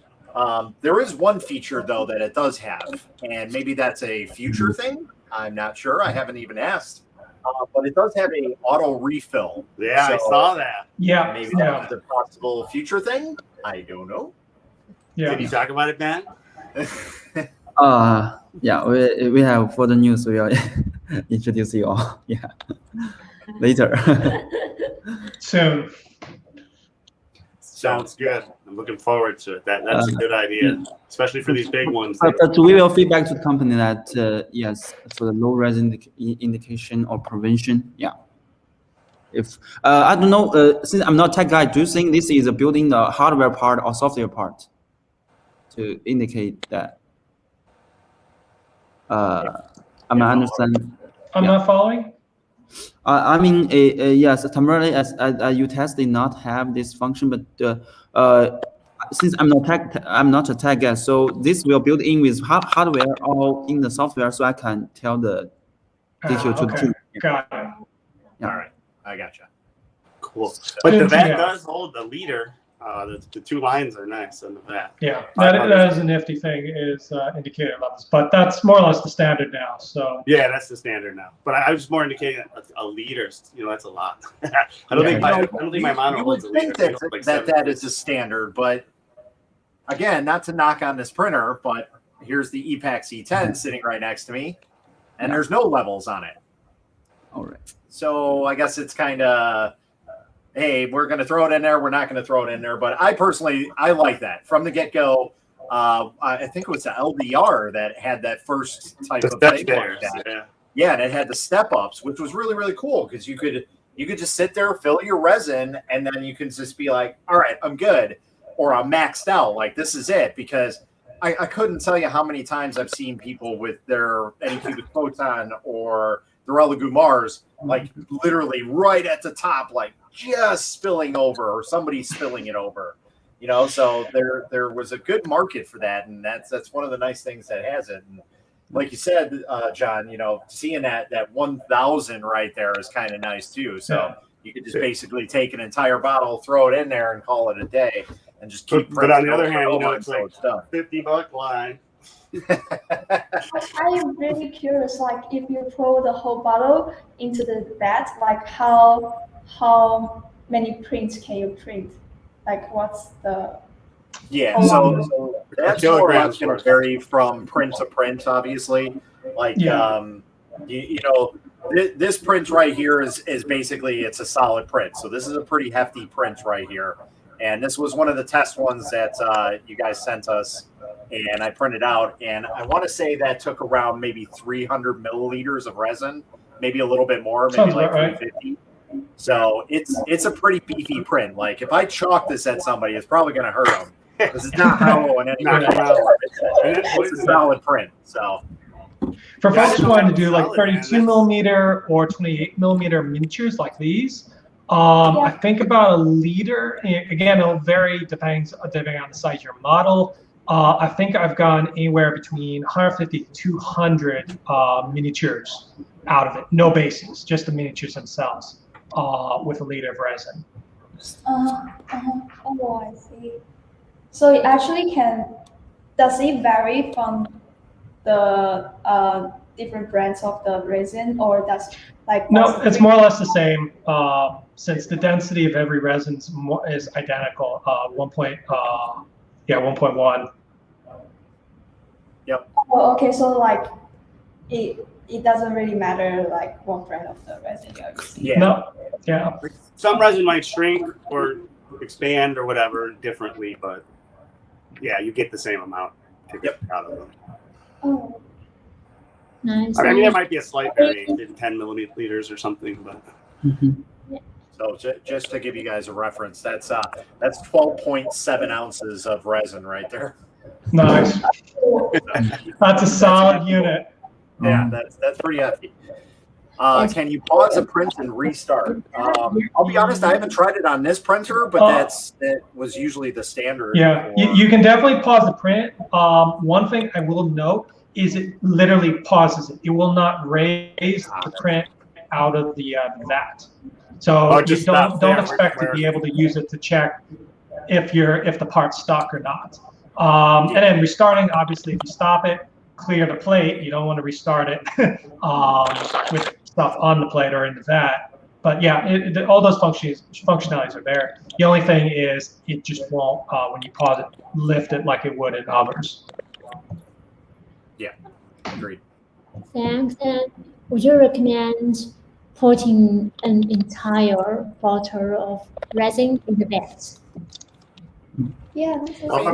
There is one feature though that it does have, and maybe that's a future thing. I'm not sure. I haven't even asked. But it does have a auto refill. Yeah, So I saw that. Yeah. maybe that's a possible future thing. I don't know. Yeah. Did you talk about it, Dan? Yeah, we have further news. We'll introduce you all. Yeah, later. Soon. Sounds good. I'm looking forward to it. That's a good idea, especially for these big ones. But we will feedback to the company that yes, for the low resin indication or prevention. Yeah. If I don't know, since I'm not a tech guy, do you think this is building the hardware part or software part to indicate that? I'm not understand. I'm not following. I mean, yes, temporarily as you test did not have this function, but since I'm not a tech guy, so this will build in with hardware or in the software, so I can tell the detail to the Okay. team. Got it. Yeah. All right, I gotcha. Cool. But the VAT Yeah. does hold the leader. The two lines are nice on the VAT. Yeah, that is a nifty thing, is indicator levels, but that's more or less the standard now. So Yeah, that's the standard now. But I was more indicating a liter. You know, that's a lot. I don't Yeah. think my monitor You would holds a liter. think I think it's like that 7. is a standard, but again, not to knock on this printer, but here's the Epax E10 sitting right next to me, and there's no levels on it. All right. So I guess it's kind of, hey, we're going to throw it in there. We're not going to throw it in there. But I personally, I like that from the get-go. I think it was the LDR that had that first type of thing like that. Yeah. Yeah, and it had the step-ups, which was really, really cool because you could just sit there, fill your resin, and then you can just be like, all right, I'm good, or I'm maxed out. Like, this is it. Because I couldn't tell you how many times I've seen people with their Anycubic Photon or the Elegoo Mars, like literally right at the top, like just spilling over, or somebody spilling it over. You know, so there was a good market for that, and that's one of the nice things that has it. And like you said, John, you know, seeing that 1,000 right there is kind of nice too. So you could just basically take an entire bottle, throw it in there, and call it a day, and just keep. But on the other hand, you know, it's until like done. $50 line. I'm really curious, like if you pour the whole bottle into the vat, like how many prints can you print? Like what's the Yeah, so that's more or less going to vary from print to print, obviously. Like, you know, this print right here is basically, it's a solid print. So this is a pretty hefty print right here. And this was one of the test ones that you guys sent us, and I printed out. And I want to say that took around maybe 300 milliliters of resin, maybe a little bit more, maybe Sounds like about right. 350. So it's a pretty beefy print. Like if I chalk this at somebody, it's probably going to hurt them because it's not hollow in any way. It's a solid print. So for folks who want to do like 32 millimeter or 28 millimeter miniatures like these, I think about a liter. Again, it'll vary depending on the size of your model. I think I've gone anywhere between 150 to 200 miniatures out of it. No bases, just the miniatures themselves with a liter of resin. Oh, I see. So it actually does it vary from the different brands of the resin, or does like? No, it's more or less the same. Since the density of every resin is identical, 1.1. Yep. Oh, okay. So like, it doesn't really matter like what brand of the resin you're using. Yeah. No, yeah. Some resin might shrink or expand or whatever differently, but yeah, you get the same amount out of them. Oh, Nice. I mean, there might be a slight variation, 10 milliliters or something, but. So just to give you guys a reference, that's 12.7 ounces of resin right there. Nice. That's a solid unit. Yeah, that's pretty hefty. Can you pause a print and restart? I'll be honest, I haven't tried it on this printer, but that was usually the standard. Yeah, you can definitely pause the print. One thing I will note is it literally pauses it. It will not raise the print out of the vat. So you don't expect to be able to use it to check if the part's stuck or not. And then restarting, obviously, if you stop it, clear the plate. You don't want to restart it with stuff on the plate or in the vat. But yeah, all those functionalities are there. The only thing is it just won't, when you pause it, lift it like it would in others. Yeah, agreed. Thanks. And would you recommend putting an entire bottle of resin in the vat? yeah.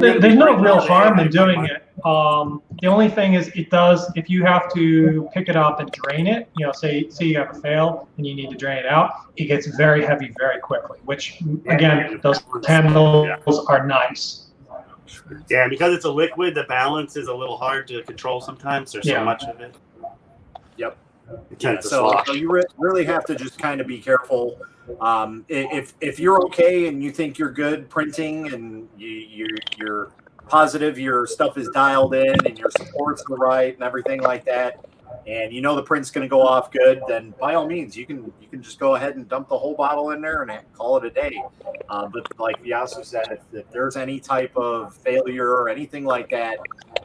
There's no real harm in doing it. The only thing is it does, if you have to pick it up and drain it, say you have a fail and you need to drain it out, it gets very heavy very quickly, which again, those handles are nice. Yeah, because it's a liquid, the balance is a little hard to control sometimes. There's so much of it. Yep. So you really have to just kind of be careful. If you're okay and you think you're good printing and you're positive your stuff is dialed in and your supports are right and everything like that, and you know the print's going to go off good, then by all means you can just go ahead and dump the whole bottle in there and call it a day. But like Yasu said, if there's any type of failure or anything like that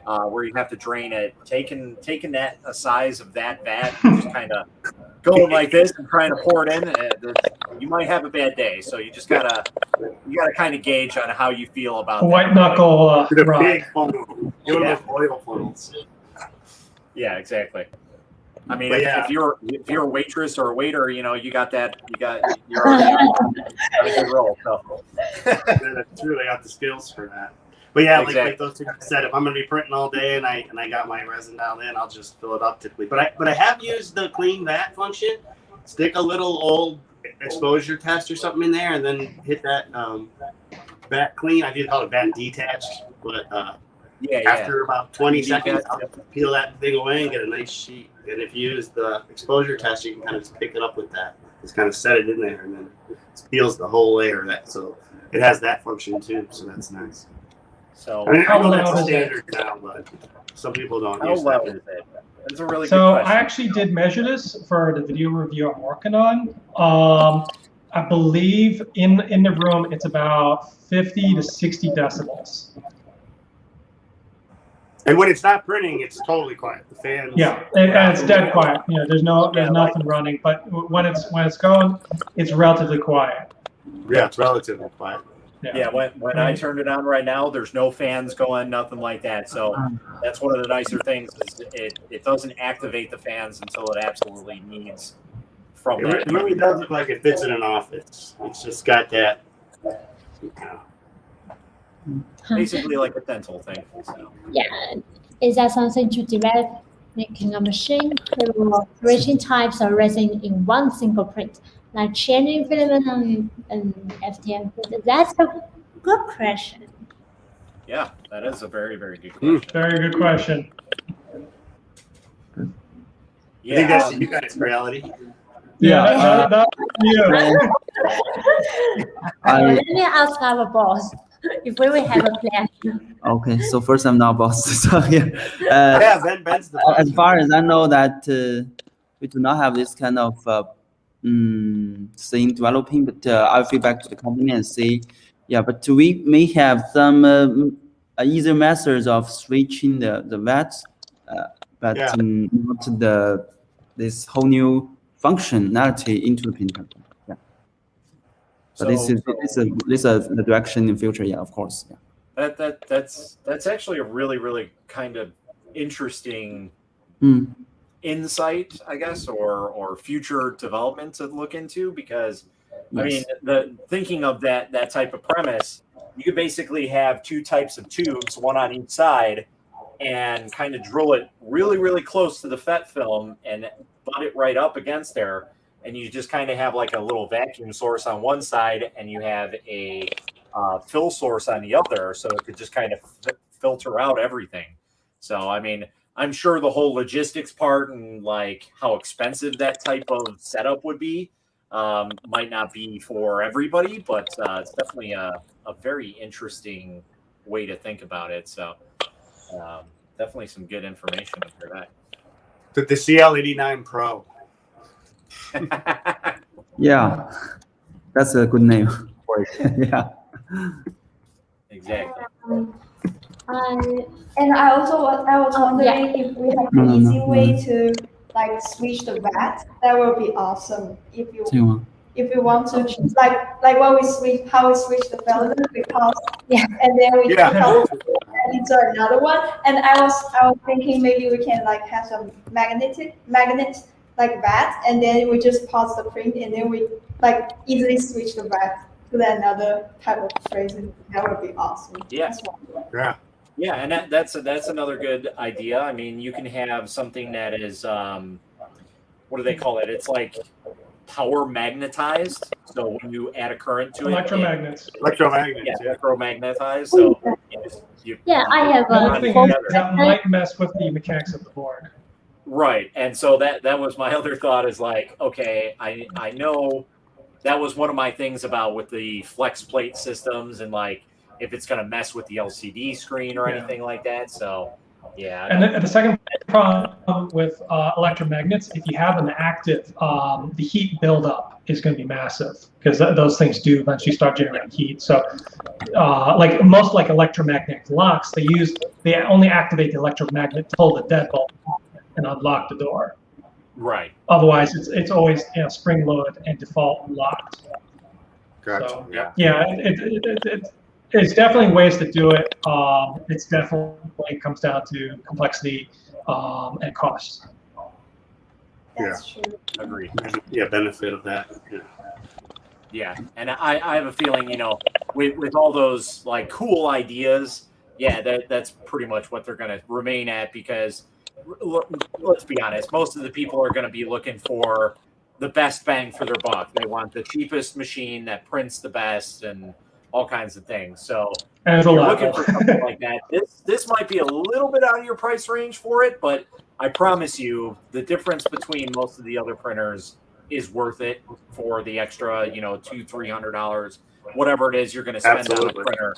where you have to drain it, taking that a size of that vat and just kind of going like this and trying to pour it in, you might have a bad day. So you just gotta kind of gauge on how you feel about white knuckle big funnel. Oil funnels. Yeah, exactly. I mean, if you're a waitress or a waiter, you're already on a good roll. So that's true. They got the skills for that. But yeah, exactly. like those two guys said, if I'm going to be printing all day and I got my resin down in, I'll just fill it up typically. But I have used the clean vat function. Stick a little old exposure test or something in there, and then hit that vat clean. I do call it vat detached, but after about 20 seconds, I'll peel that thing away and get a nice sheet. And if you use the exposure test, you can kind of just pick it up with that. Just kind of set it in there, and then it peels the whole layer. So it has that function too. So that's nice. So I know that's standard now, but some people don't use that. Is it? That's a really good So question. I actually did measure this for the video review I'm working on. I believe in the room it's about 50 to 60 decibels. And when it's not printing, it's totally quiet. The fans. Yeah, and it's dead quiet. There's nothing running. But when it's going, it's relatively quiet. Yeah, it's relatively quiet. Yeah, when I turned it on right now, there's no fans going, nothing like that. So that's one of the nicer things is it doesn't activate the fans until it absolutely needs from that. It really does look like it fits in an office. It's just got that. Basically like a dental thing. So. Yeah. Is that something to develop making a machine for reaching types of resin in one single print? Like changing filament and FTM. That's a good question. Yeah, that is a very, very good question. Very good question. Yeah, I think that's you guys' reality. Yeah, that's you. Let me ask our boss if we will have a plan. Okay, so first I'm not boss. So Ben's the boss. As far as I know that we do not have this kind of thing developing, but I'll feedback to the company and see. Yeah, but we may have some easier methods of switching the VATs, but not this whole new functionality into the printer. Yeah. But this is the direction in future. Yeah, of course. Yeah. That's actually a really, really kind of interesting Mm. insight, I guess, or future development to look into, because I mean, Yes. the thinking of that type of premise, you could basically have two types of tubes, one on each side, and kind of drill it really, really close to the FET film and butt it right up against there. And you just kind of have like a little vacuum source on one side, and you have a fill source on the other, so it could just kind of filter out everything. So, I mean, I'm sure the whole logistics part and like how expensive that type of setup would be might not be for everybody, but it's definitely a very interesting way to think about it. So definitely some good information for that. The CL89 Pro. Yeah, that's a good name. Yeah. Exactly. And I was wondering if we have an easy way to like switch the VAT. That would be awesome. If you want to like when we switch how we switch the filament, we pause and then we into another one. And I was thinking maybe we can like have some magnet like VAT, and then we just pause the print, and then we like easily switch the VAT to another type of phrasing. That would be awesome. Yeah. Yeah. Yeah, and that's another good idea. I mean, you can have something that is what do they call it? It's like power magnetized. So when you add a current to Electromagnets. Electromagnets. yeah, electromagnetized. So I have One a thing full that might mess with the mechanics of the board. right. And so that was my other thought is like, okay, I know that was one of my things about with the flex plate systems and like if it's going to mess with the LCD screen or anything like that. So, yeah. And the second problem with electromagnets, if you have them active, the heat buildup is going to be massive because those things do eventually start generating heat. So, like most like electromagnetic locks, they only activate the electromagnet to hold the deadbolt and unlock the door. Right. Otherwise, it's always spring loaded and default locked. Gotcha. So, Yeah. it's definitely ways to do it. It's definitely comes down to complexity and cost. That's true. Agreed. Yeah, benefit of that. Yeah. Yeah, and I have a feeling, with all those like cool ideas, that's pretty much what they're going to remain at because let's be honest, most of the people are going to be looking for the best bang for their buck. They want the cheapest machine that prints the best and all kinds of things. So if you're looking for something like that, this might be a little bit out of your price range for it, but I promise you the difference between most of the other printers is worth it for the extra, $200-$300, whatever it is you're going to spend on a printer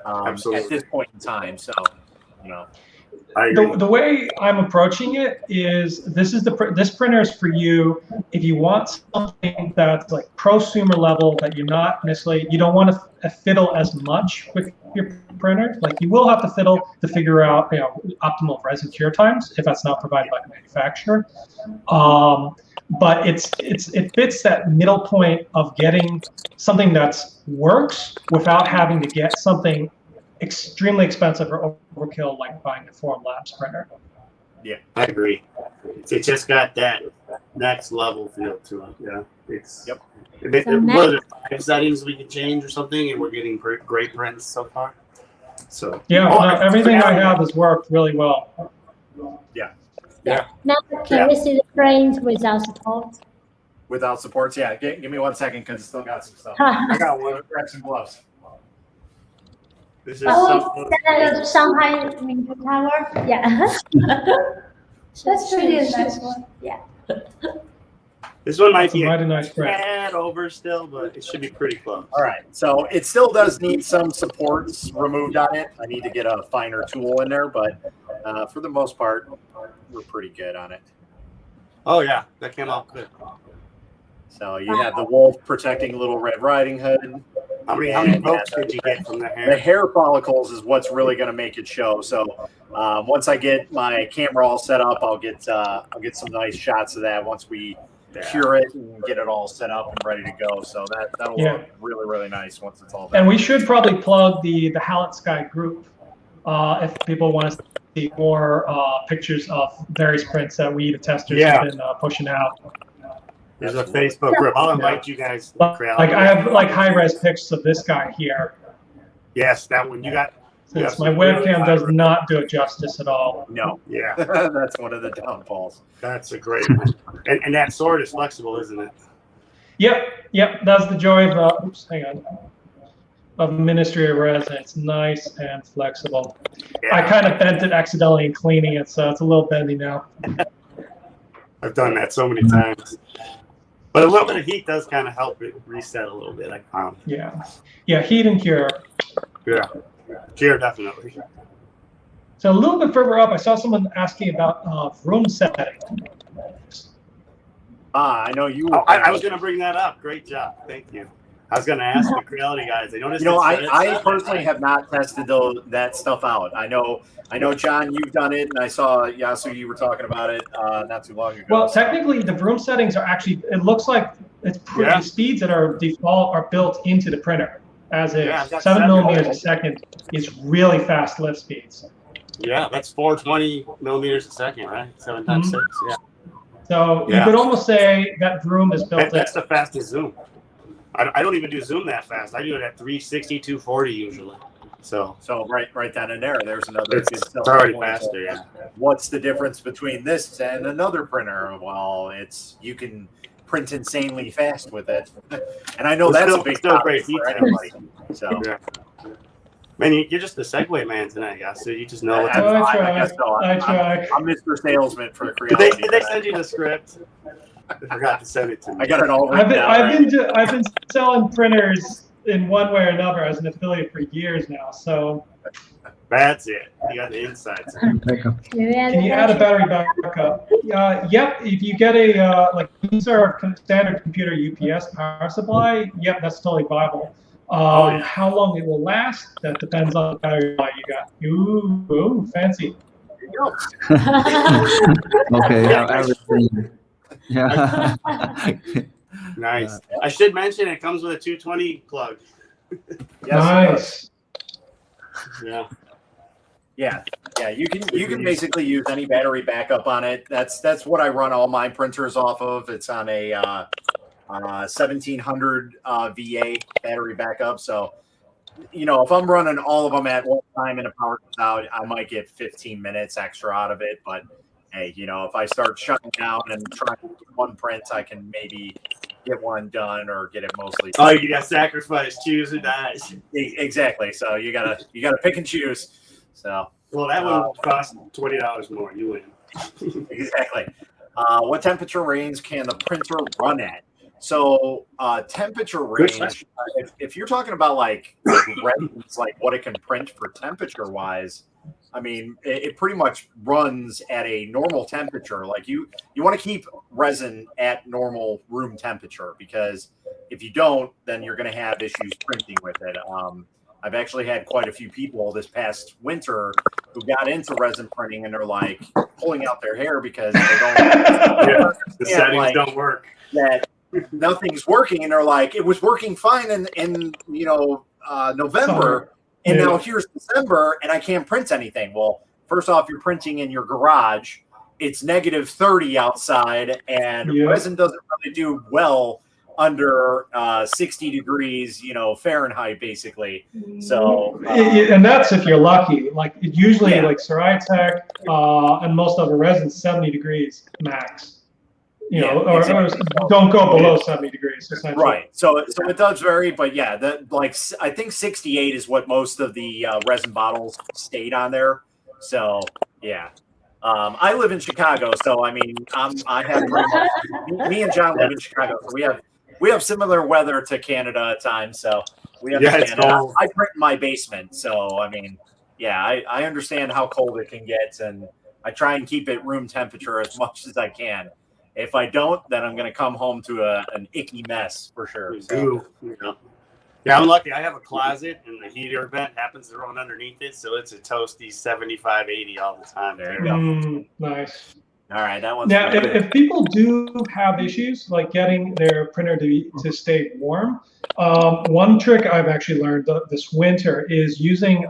at this point in time. So, The way I'm approaching it is this printer is for you if you want something that's like prosumer level that you don't want to fiddle as much with your printer. Like you will have to fiddle to figure out optimal resin cure times if that's not provided by the manufacturer. But it fits that middle point of getting something that works without having to get something extremely expensive or overkill like buying a Formlabs printer. Yeah, I agree. It just got that next level feel to it. Yeah, it's what are there 5 settings we can change or something, and we're getting great prints so far. So everything I have has worked really well. Yeah. Now, can we see the print without support? Without supports, give me 1 second because it's still got some stuff. I got one. Grab some gloves. This is Shanghai Minter Tower. Yeah. That's pretty nice one. Yeah. This one might be a nice tad over still, but it should be pretty close. All right, so it still does need some supports removed on it. I need to get a finer tool in there, but for the most part, we're pretty good on it. Oh yeah, that came out good. So you have the wolf protecting Little Red Riding Hood. How many votes did you get from the hair? The hair follicles is what's really going to make it show. So once I get my camera all set up, I'll get some nice shots of that once we cure it and get it all set up and ready to go. So that'll look really, really nice once it's all done. And we should probably plug the Halot-Sky group if people want to more pictures of various prints that we, the testers, Yeah. have been pushing out. There's a Facebook group. I'll invite you guys. Like I have like high-res pics of this guy here. Yes, that one you got. Since my webcam does not do it justice at all. No. Yeah, That's one of the downfalls. that's a great one. And that sword is flexible, isn't it? Yep. That's the joy of oops, hang on. Of Ministry of Resin. It's nice and flexible. Yeah. I kind of bent it accidentally in cleaning it, so it's a little bendy now. I've done that so many times. But a little bit of heat does kind of help it reset a little bit, I found. Yeah, heat and cure. Yeah, cure definitely. So a little bit further up, I saw someone asking about room setting. I know you. I was going to bring that up. Great job. Thank you. I was going to ask the Creality guys. I noticed. I personally have not tested that stuff out. I know, John, you've done it, and I saw Yasu, you were talking about it not too long ago. Well, technically, the room settings are actually. It looks like it's the speeds that are default are built into the printer. As is 7 millimeters a second is really fast lift speeds. Yeah, that's 420 millimeters a second, right? 7 times 6. Yeah. So you could almost say that room is built in. That's the fastest zoom. I don't even do zoom that fast. I do it at 360, 240 usually. So right then and there, there's another. It's already faster. Yeah. What's the difference between this and another printer? Well, you can print insanely fast with it, and I know that's a big great for everybody. So. Yeah. Man, you're just the Segway man tonight, guys. So you just know what I try. I'm Mr. Salesman for Creality. Did they send you the script? I forgot to send it to me. I got it all I've written down. I've been selling printers in one way or another as an affiliate for years now. So that's it. You got the insights. Can you add a battery backup? Yep. If you get a like these are standard computer UPS power supply. Yep, that's totally viable. How long it will last, that depends on the battery life you got. Ooh, fancy. There you go. Okay, everything. Yeah. Nice. I should mention it comes with a 220 plug. Nice. Yeah. Yeah. You can basically use any battery backup on it. That's what I run all my printers off of. It's on a 1700 VA battery backup. So, if I'm running all of them at one time and a power goes out, I might get 15 minutes extra out of it. But hey, if I start shutting down and trying to do one print, I can maybe get one done or get it mostly done. Oh, you got to sacrifice, choose or die. Exactly. So you gotta pick and choose. So that one costs $20 more. You win. Exactly. What temperature range can the printer run at? So temperature range, if you're talking about like resins, like what it can print for temperature wise, I mean, it pretty much runs at a normal temperature. Like you want to keep resin at normal room temperature, because if you don't, then you're going to have issues printing with it. I've actually had quite a few people this past winter who got into resin printing and they're like pulling out their hair because they don't. The settings don't work. That nothing's working, and they're like, it was working fine in November, and now here's December, and I can't print anything. Well, first off, you're printing in your garage. It's negative 30 outside, and resin doesn't really do well under 60 degrees, Fahrenheit, basically. So, and that's if you're lucky. Like usually, like Ceratec and most of the resin, 70 degrees max. Or don't go below 70 degrees. Right. So it does vary, but I think 68 is what most of the resin bottles stayed on there. So yeah. I live in Chicago, so I mean, I have me and John live in Chicago, so we have similar weather to Canada at times. So we understand. I print in my basement, so I mean, I understand how cold it can get, and I try and keep it room temperature as much as I can. If I don't, then I'm going to come home to an icky mess for sure. So. Yeah, I'm lucky. I have a closet, and the heater vent happens to run underneath it, so it's a toasty 75, 80 all the time. There you go. Nice. All right, that one's now. If people do have issues like getting their printer to stay warm, one trick I've actually learned this winter is using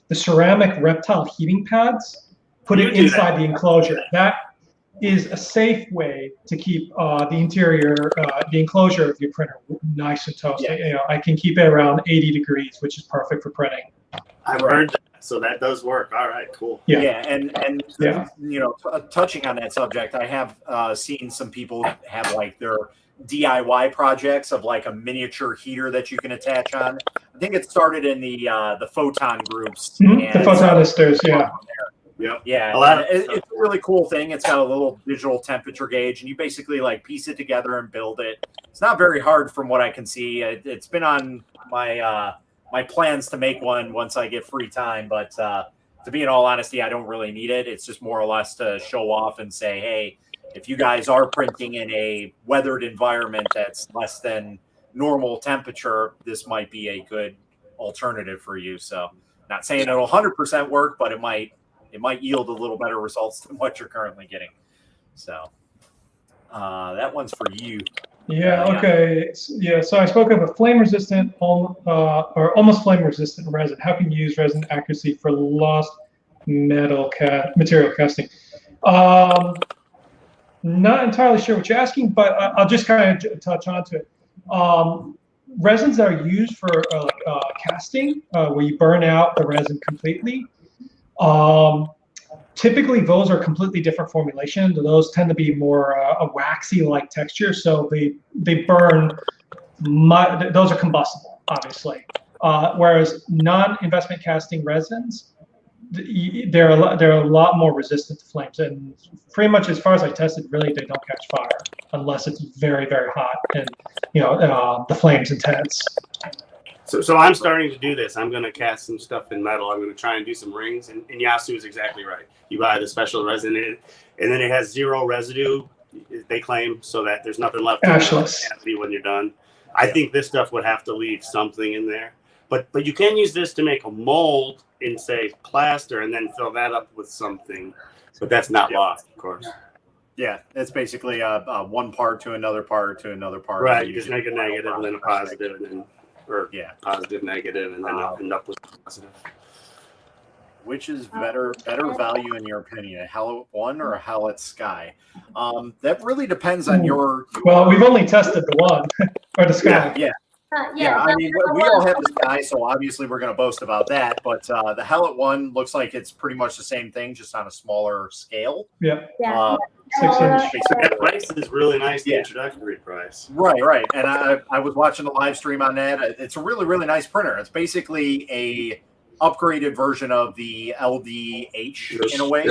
the ceramic reptile heating pads, put it inside the enclosure. That is a safe way to keep the interior, the enclosure of your printer nice and toasty. Yeah. You know, I can keep it around 80 degrees, which is perfect for printing. I've heard that, so that does work. All right, cool. Yeah. And you know, touching on that subject, I have seen some people have like their DIY projects of like a miniature heater that you can attach on. I think it started in the photon groups. The photonisters, yeah. Yeah, it's a really cool thing. It's got a little digital temperature gauge, and you basically like piece it together and build it. It's not very hard from what I can see. It's been on my my plans to make one once I get free time, but to be in all honesty, I don't really need it. It's just more or less to show off and say, hey, if you guys are printing in a weathered environment that's less than normal temperature, this might be a good alternative for you. So not saying it'll 100% work, but it might yield a little better results than what you're currently getting. So that one's for you. Yeah, okay. Yeah, so I spoke of a flame-resistant or almost flame-resistant resin. How can you use resin accuracy for lost material casting? Not entirely sure what you're asking, but I'll just kind of touch onto it. Resins that are used for casting, where you burn out the resin completely, typically those are completely different formulation. Those tend to be more a waxy-like texture, so they burn. Those are combustible, obviously. Whereas non-investment casting resins, they're a lot more resistant to flames, and pretty much as far as I tested, really they don't catch fire unless it's very, very hot and the flame's intense. So I'm starting to do this. I'm going to cast some stuff in metal. I'm going to try and do some rings. And Yasu is exactly right. You buy the special resin in it, and then it has zero residue, they claim, so that there's nothing left when you're done. I think this stuff would have to leave something in there. But you can use this to make a mold in, say, plaster and then fill that up with something. But that's not lost, of course. Yeah, it's basically one part to another part to another part. Right, you just make a negative and then a positive and then positive, negative, and then I'll end up with positive. Which is better value in your opinion, a Halot-1 or a Halot-Sky? That really depends on your. Well, we've only tested the one or the Sky. Yeah. I mean, we all have the Sky, so obviously we're going to boast about that. But the Halot-1 looks like it's pretty much the same thing, just on a smaller scale. Yeah. 6-inch. That price is really nice. The introductory price. Right. And I was watching the live stream on that. It's a really, really nice printer. It's basically a upgraded version of the LDH in a way.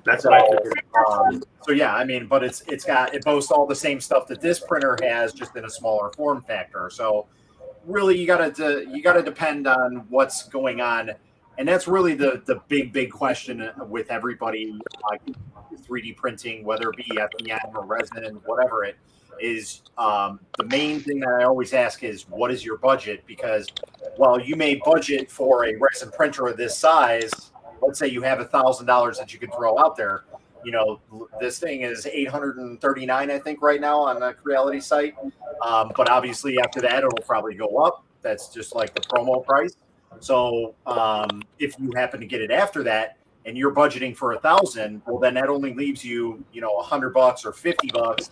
That's what I figured. So yeah, I mean, but it boasts all the same stuff that this printer has, just in a smaller form factor. So really, you gotta depend on what's going on, and that's really the big question with everybody 3D printing, whether it be FDM or resin, whatever it is. The main thing that I always ask is, what is your budget? Because while you may budget for a resin printer of this size, let's say you have $1,000 that you could throw out there. This thing is $839, I think, right now on the Creality site. But obviously after that, it'll probably go up. That's just like the promo price. So if you happen to get it after that, and you're budgeting for $1,000, well, then that only leaves you, $100 or $50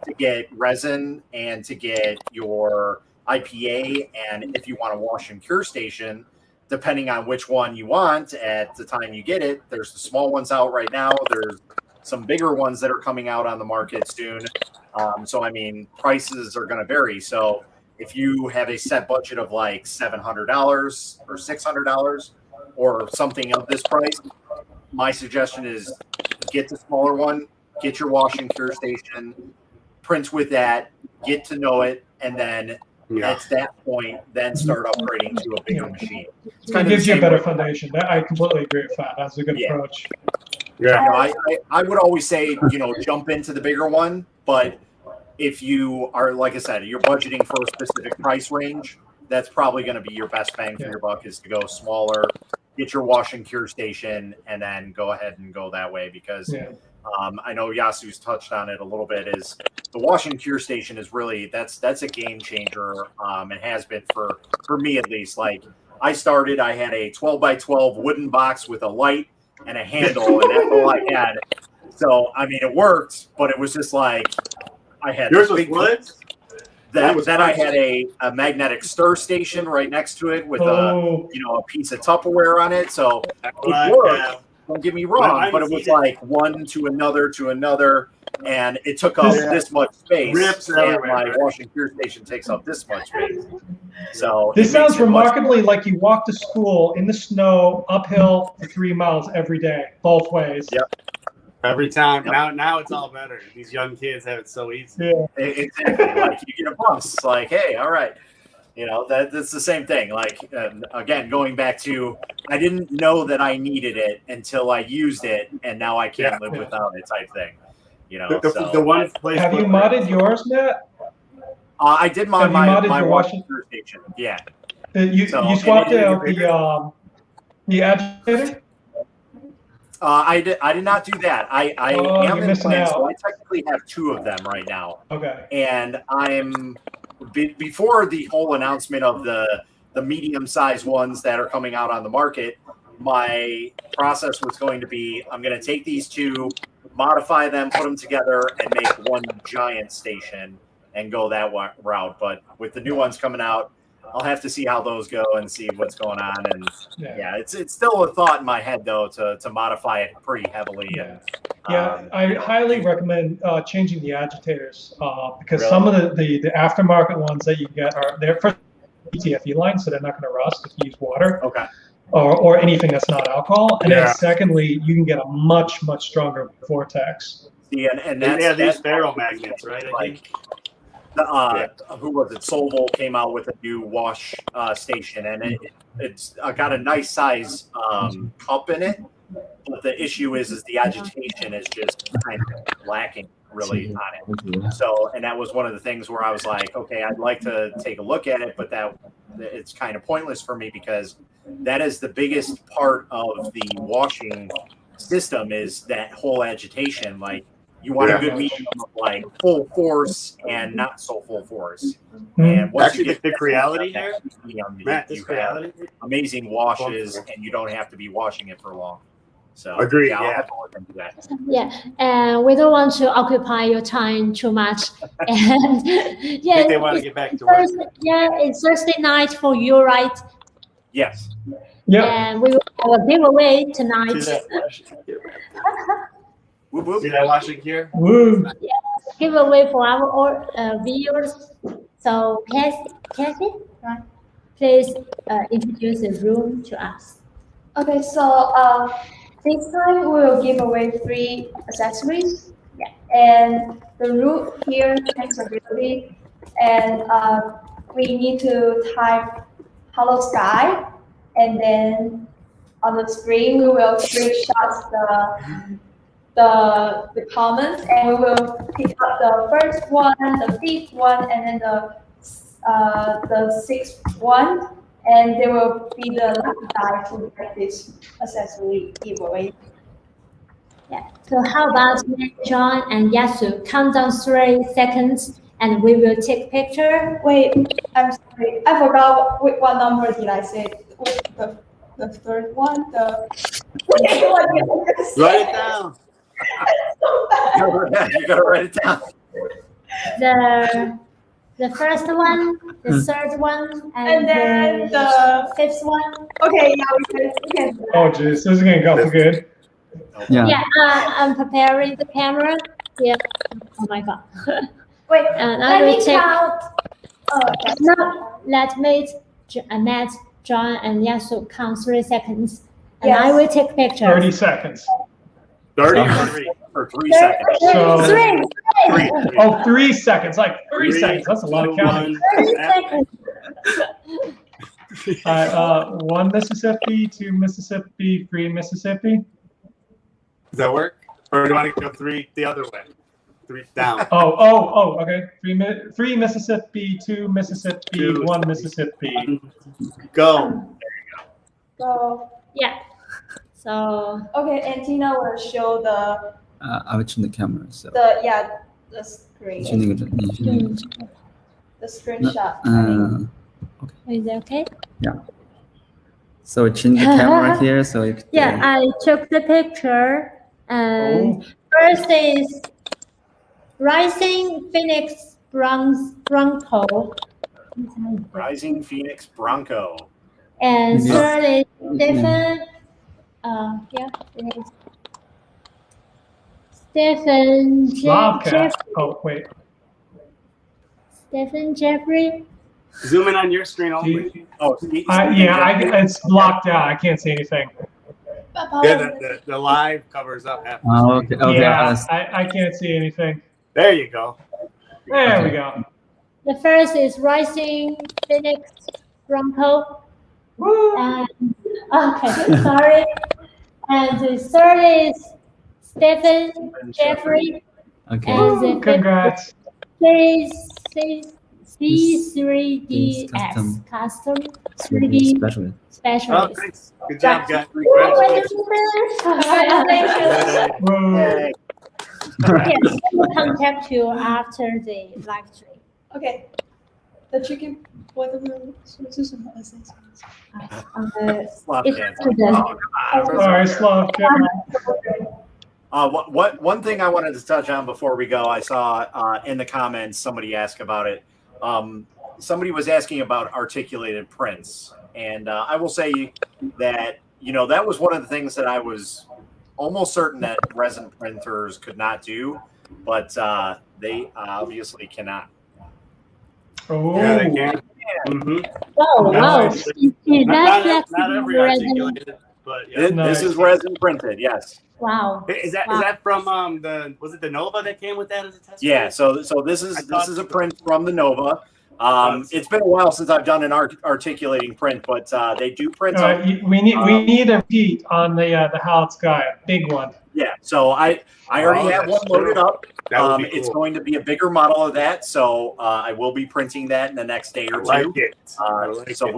to get resin and to get your IPA, and if you want a wash and cure station, depending on which one you want at the time you get it. There's the small ones out right now. There's some bigger ones that are coming out on the market soon. So I mean, prices are going to vary. So if you have a set budget of like $700 or $600 or something of this price, my suggestion is get the smaller one, get your wash and cure station, print with that, get to know it, and then at that point, then start upgrading to a bigger machine. It gives you a better foundation. I completely agree with that. That's a good approach. Yeah, I would always say, jump into the bigger one, but if you are, like I said, you're budgeting for a specific price range, that's probably going to be your best bang for your buck, is to go smaller, get your wash and cure station, and then go ahead and go that way. Because I know Yasu's touched on it a little bit, is the wash and cure station is really, that's a game changer, and has been for me at least. Like, I started, I had a 12 by 12 wooden box with a light and a handle, and that's all I had. So, I mean, it worked, but it was just like I had Yours this was big wood? then I had a magnetic stir station right next to it with a piece of Tupperware on it. So it worked. Don't get me wrong, but it was like one to another, and it took up this much space. Rips and everywhere. my washing cure station takes up this much space. So This sounds remarkably like you walk to school in the snow, uphill for 3 miles every day, both ways. Yep. Every time. Now it's all better. These young kids have it so easy. Yeah. Exactly. Like you get a bus, like, hey, all right. That's the same thing. Like, again, going back to, I didn't know that I needed it until I used it, and now I can't live without it type thing. The one place. Have you modded yours, Matt? I did mod my washing station. Yeah. You swapped out the agitator? I did not do that. I am in plan, so I technically have 2 of them right now. Okay. And I'm before the whole announcement of the medium-sized ones that are coming out on the market. My process was going to be, I'm going to take these 2, modify them, put them together, and make one giant station and go that route. But with the new ones coming out, I'll have to see how those go and see what's going on. And it's still a thought in my head though to modify it pretty heavily. Yeah, I highly recommend changing the agitators because Really? some of the aftermarket ones that you get they're for PTFE lines, so they're not going to rust if you use water. Okay. Or anything that's not alcohol. And then secondly, you can get a much stronger vortex. Yeah, and that's these ferromagnets, right? Like who was it? Solvol came out with a new wash station, and it's got a nice size cup in it. But the issue is the agitation is just kind of lacking really on it. So, and that was one of the things where I was like, okay, I'd like to take a look at it, but it's kind of pointless for me because that is the biggest part of the washing system is that whole agitation. Like, you want a good medium of like full force and not so full force. And once actually, you get the Creality here, Matt, you have amazing washes, and you don't have to be washing it for long. So agree. I'll have to look into that. Yeah, and we don't want to occupy your time too much. And I think they want to get back to work. It's Thursday night for you, right? Yes. Yeah. And we will have a giveaway tonight. See that washing here? Woo. Giveaway for our viewers. So, Kathy, right? Please introduce the room to us. Okay, so this time we will give away 3 accessories. Yeah. And the root here takes a really, and we need to type Halot-Sky, and then on the screen we will screenshot the comments, and we will pick up the first one, the 5th one, and then the 6th one, and they will be the lucky guy to get this accessory giveaway. Yeah. So how about John and Yasu? Count down 3 seconds, and we will take picture. Wait, I'm sorry, I forgot what number did I say? The 3rd one. Write it down. You gotta write it down. The first one, the 3rd one, And then the 5th one. Okay, yeah, we can. Oh, jeez, this is going to go for good. Yeah, I'm preparing the camera. Yeah. Oh my God. Wait, And let I will me take. count. Now let Matt, John, and Yasu count 3 seconds, and Yes. I will take pictures. 30 seconds. 33. For 3 seconds. So- 3 Oh, 3 seconds. Like 3 seconds. That's a lot of counting. 30 seconds. All right, 1 Mississippi, 2 Mississippi, 3 Mississippi. Does that work? Or do you want to go 3 the other way? 3 down. Oh, okay. 3 Mississippi, 2 Mississippi, 2 1 Mississippi. Go. So, Yeah. So okay, and Tina will show I will change the camera. So the screen, 去那个你去那个 the screenshot. 嗯 is it okay? So change the camera here. So you could, Yeah, I took the picture. And Oh. first is Rising Phoenix Bronco. Rising Phoenix Bronco. And Yes. third is Stephen. Yeah, it is Stephen Slavka. Jeffrey. Oh, wait. Stephen Jeffrey. Zoom in on your screen only. Oh, Yeah, it's blocked out. I can't see anything. Yeah, the live covers up half the Oh, screen. okay. Yeah, Understand. I can't see anything. There you go. There we Okay. go. The first is Rising Phoenix Bronco. Woo! And okay, sorry. And the third is Stephen Jeffrey. Okay. And the fifth Congrats. is This C3DS custom 3D specialist. Oh, specialist. thanks. Good job, guys. Congratulations. Congratulations. Woo. Yay. Yes, we'll contact you after the live stream. Okay. The chicken. What the? Slav It's dance. to the Oh, come on. Sorry, Slavka. One thing I wanted to touch on before we go, I saw in the comments somebody asked about it. Somebody was asking about articulated prints, and I will say that that was one of the things that I was almost certain that resin printers could not do, but they obviously cannot. Oh, Yeah, they can. Mm-hmm. Oh, wow. Nice. That's Not every resin. articulated, but yeah. Nice. This is resin printed, yes. Wow. Is that from was it the Nova that came with that as a test? Yeah, print? so this is a print from the Nova. It's been a while since I've done an articulating print, but they do print. we need a repeat on the Halot-Sky, big one. Yeah, so I already have one that's loaded true. up. That would be It's cool. going to be a bigger model of that, so I will be printing that in the next day or I like two. it. I like So it.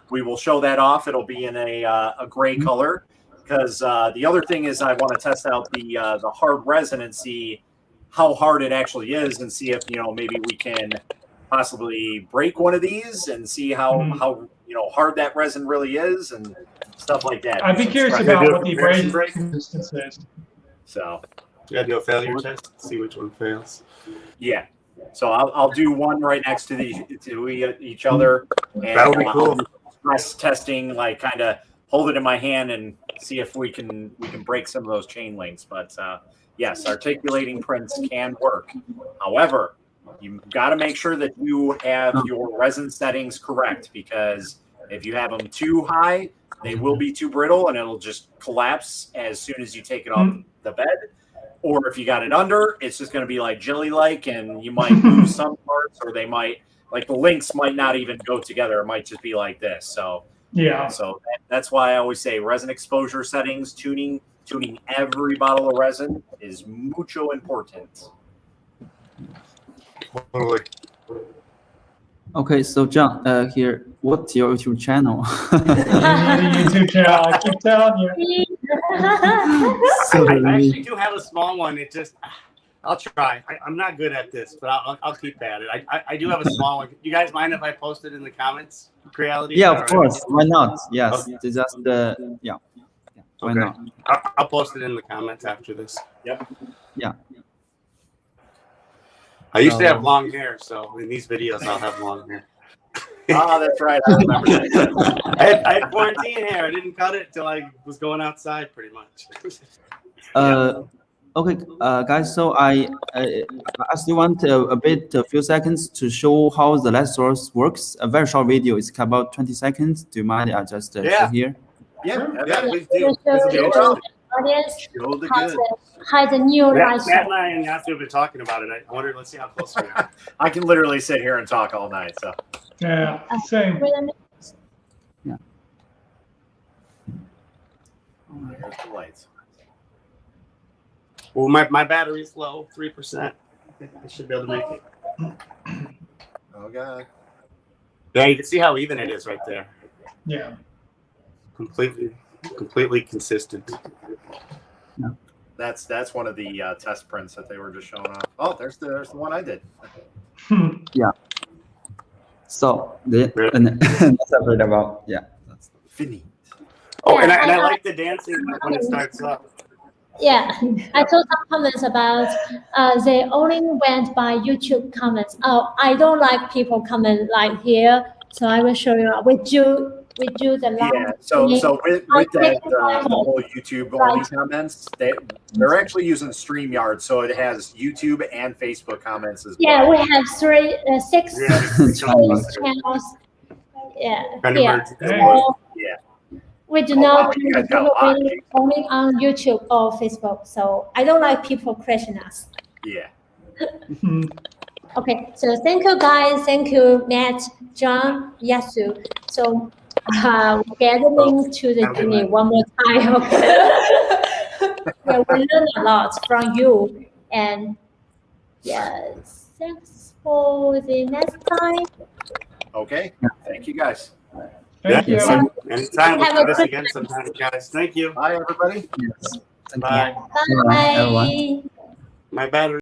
we will show that off. It'll be in a gray color, because the other thing is I want to test out the hard resin and see how hard it actually is, and see if maybe we can possibly break one of these and see how hard that resin really is and stuff like that. I'd be Some curious stress- about what the comparison abrasion resistance is. So You gotta do a failure test, see which one fails. yeah, so I'll do one right next to each other, and That would be cool. I'll do stress testing, like kind of hold it in my hand and see if we can break some of those chain links. But yes, articulating prints can work. However, you've got to make sure that you have your resin settings correct, because if you have them too high, they will be too brittle and it'll just collapse as soon as you take it off the bed. Or if you got it under, it's just going to be like jelly-like, and you might lose some parts, or they might, like the links might not even go together. It might just be like this. So Yeah. so that's why I always say resin exposure settings, tuning every bottle of resin is mucho important. Totally. Okay, so John, here, what's your YouTube channel? YouTube channel. I keep telling you. I actually do have a small one. It just, I'll try. I'm not good at this, but I'll keep at it. I do have a small one. You guys mind if I post it in the comments? Creality? Yeah, All of right. course. Why not? Yes, Okay. it's just yeah. Why Okay. not? I'll post it in the comments after this. Yep. Yeah. I used to have long hair, so in these videos I'll have long hair. Oh, that's right. I remember that. I had quarantine hair. I didn't cut it till I was going outside, pretty much. Okay, guys. So I still want a few seconds to show how the light source works. A very short video. It's about 20 seconds. Do you mind? I just show here. Yeah, Yeah, please do. So This will be interesting. audience show the has good. a new Matt light and I and Yasu have been talking about it. I wonder, let's see how close we are. I can literally sit here and talk all night. So Yeah, same. Wait a minute. there's the lights. Well, my battery's low, 3%. I should be able to make it. Oh God. Yeah, you can see how even it is right there. Yeah. Completely consistent. That's one of the test prints that they were just showing off. Oh, there's the one I did. So that's about Fini. Oh, Yeah, and I like the dancing when it starts up. Yeah, I saw some comments about they only went by YouTube comments. Oh, I don't like people comment like here, so I will show you. We do the Yeah. long So thing. with that I the whole YouTube only comments, they're actually using StreamYard, so it has YouTube and Facebook comments as Yeah, well. we have six Yeah. channels. Yeah, Kind of here. merge. So Yeah. we do Oh, not wow, do you the guys got a lot. giveaway only on YouTube or Facebook. So I don't like people question us. Yeah. Okay, so thank you guys. Thank you, Matt, John, Yasu. So we get the link to the Have a good journey night. one more time. Yeah, we learn a lot from you. And yes, thanks for the next time. Okay. Thank you guys. Thank Yeah. you. Anytime. We'll Have a do this good- again sometime, guys. Thank you. Bye, everybody. Yes. Thank you. Bye. Bye, everyone. Bye. My battery.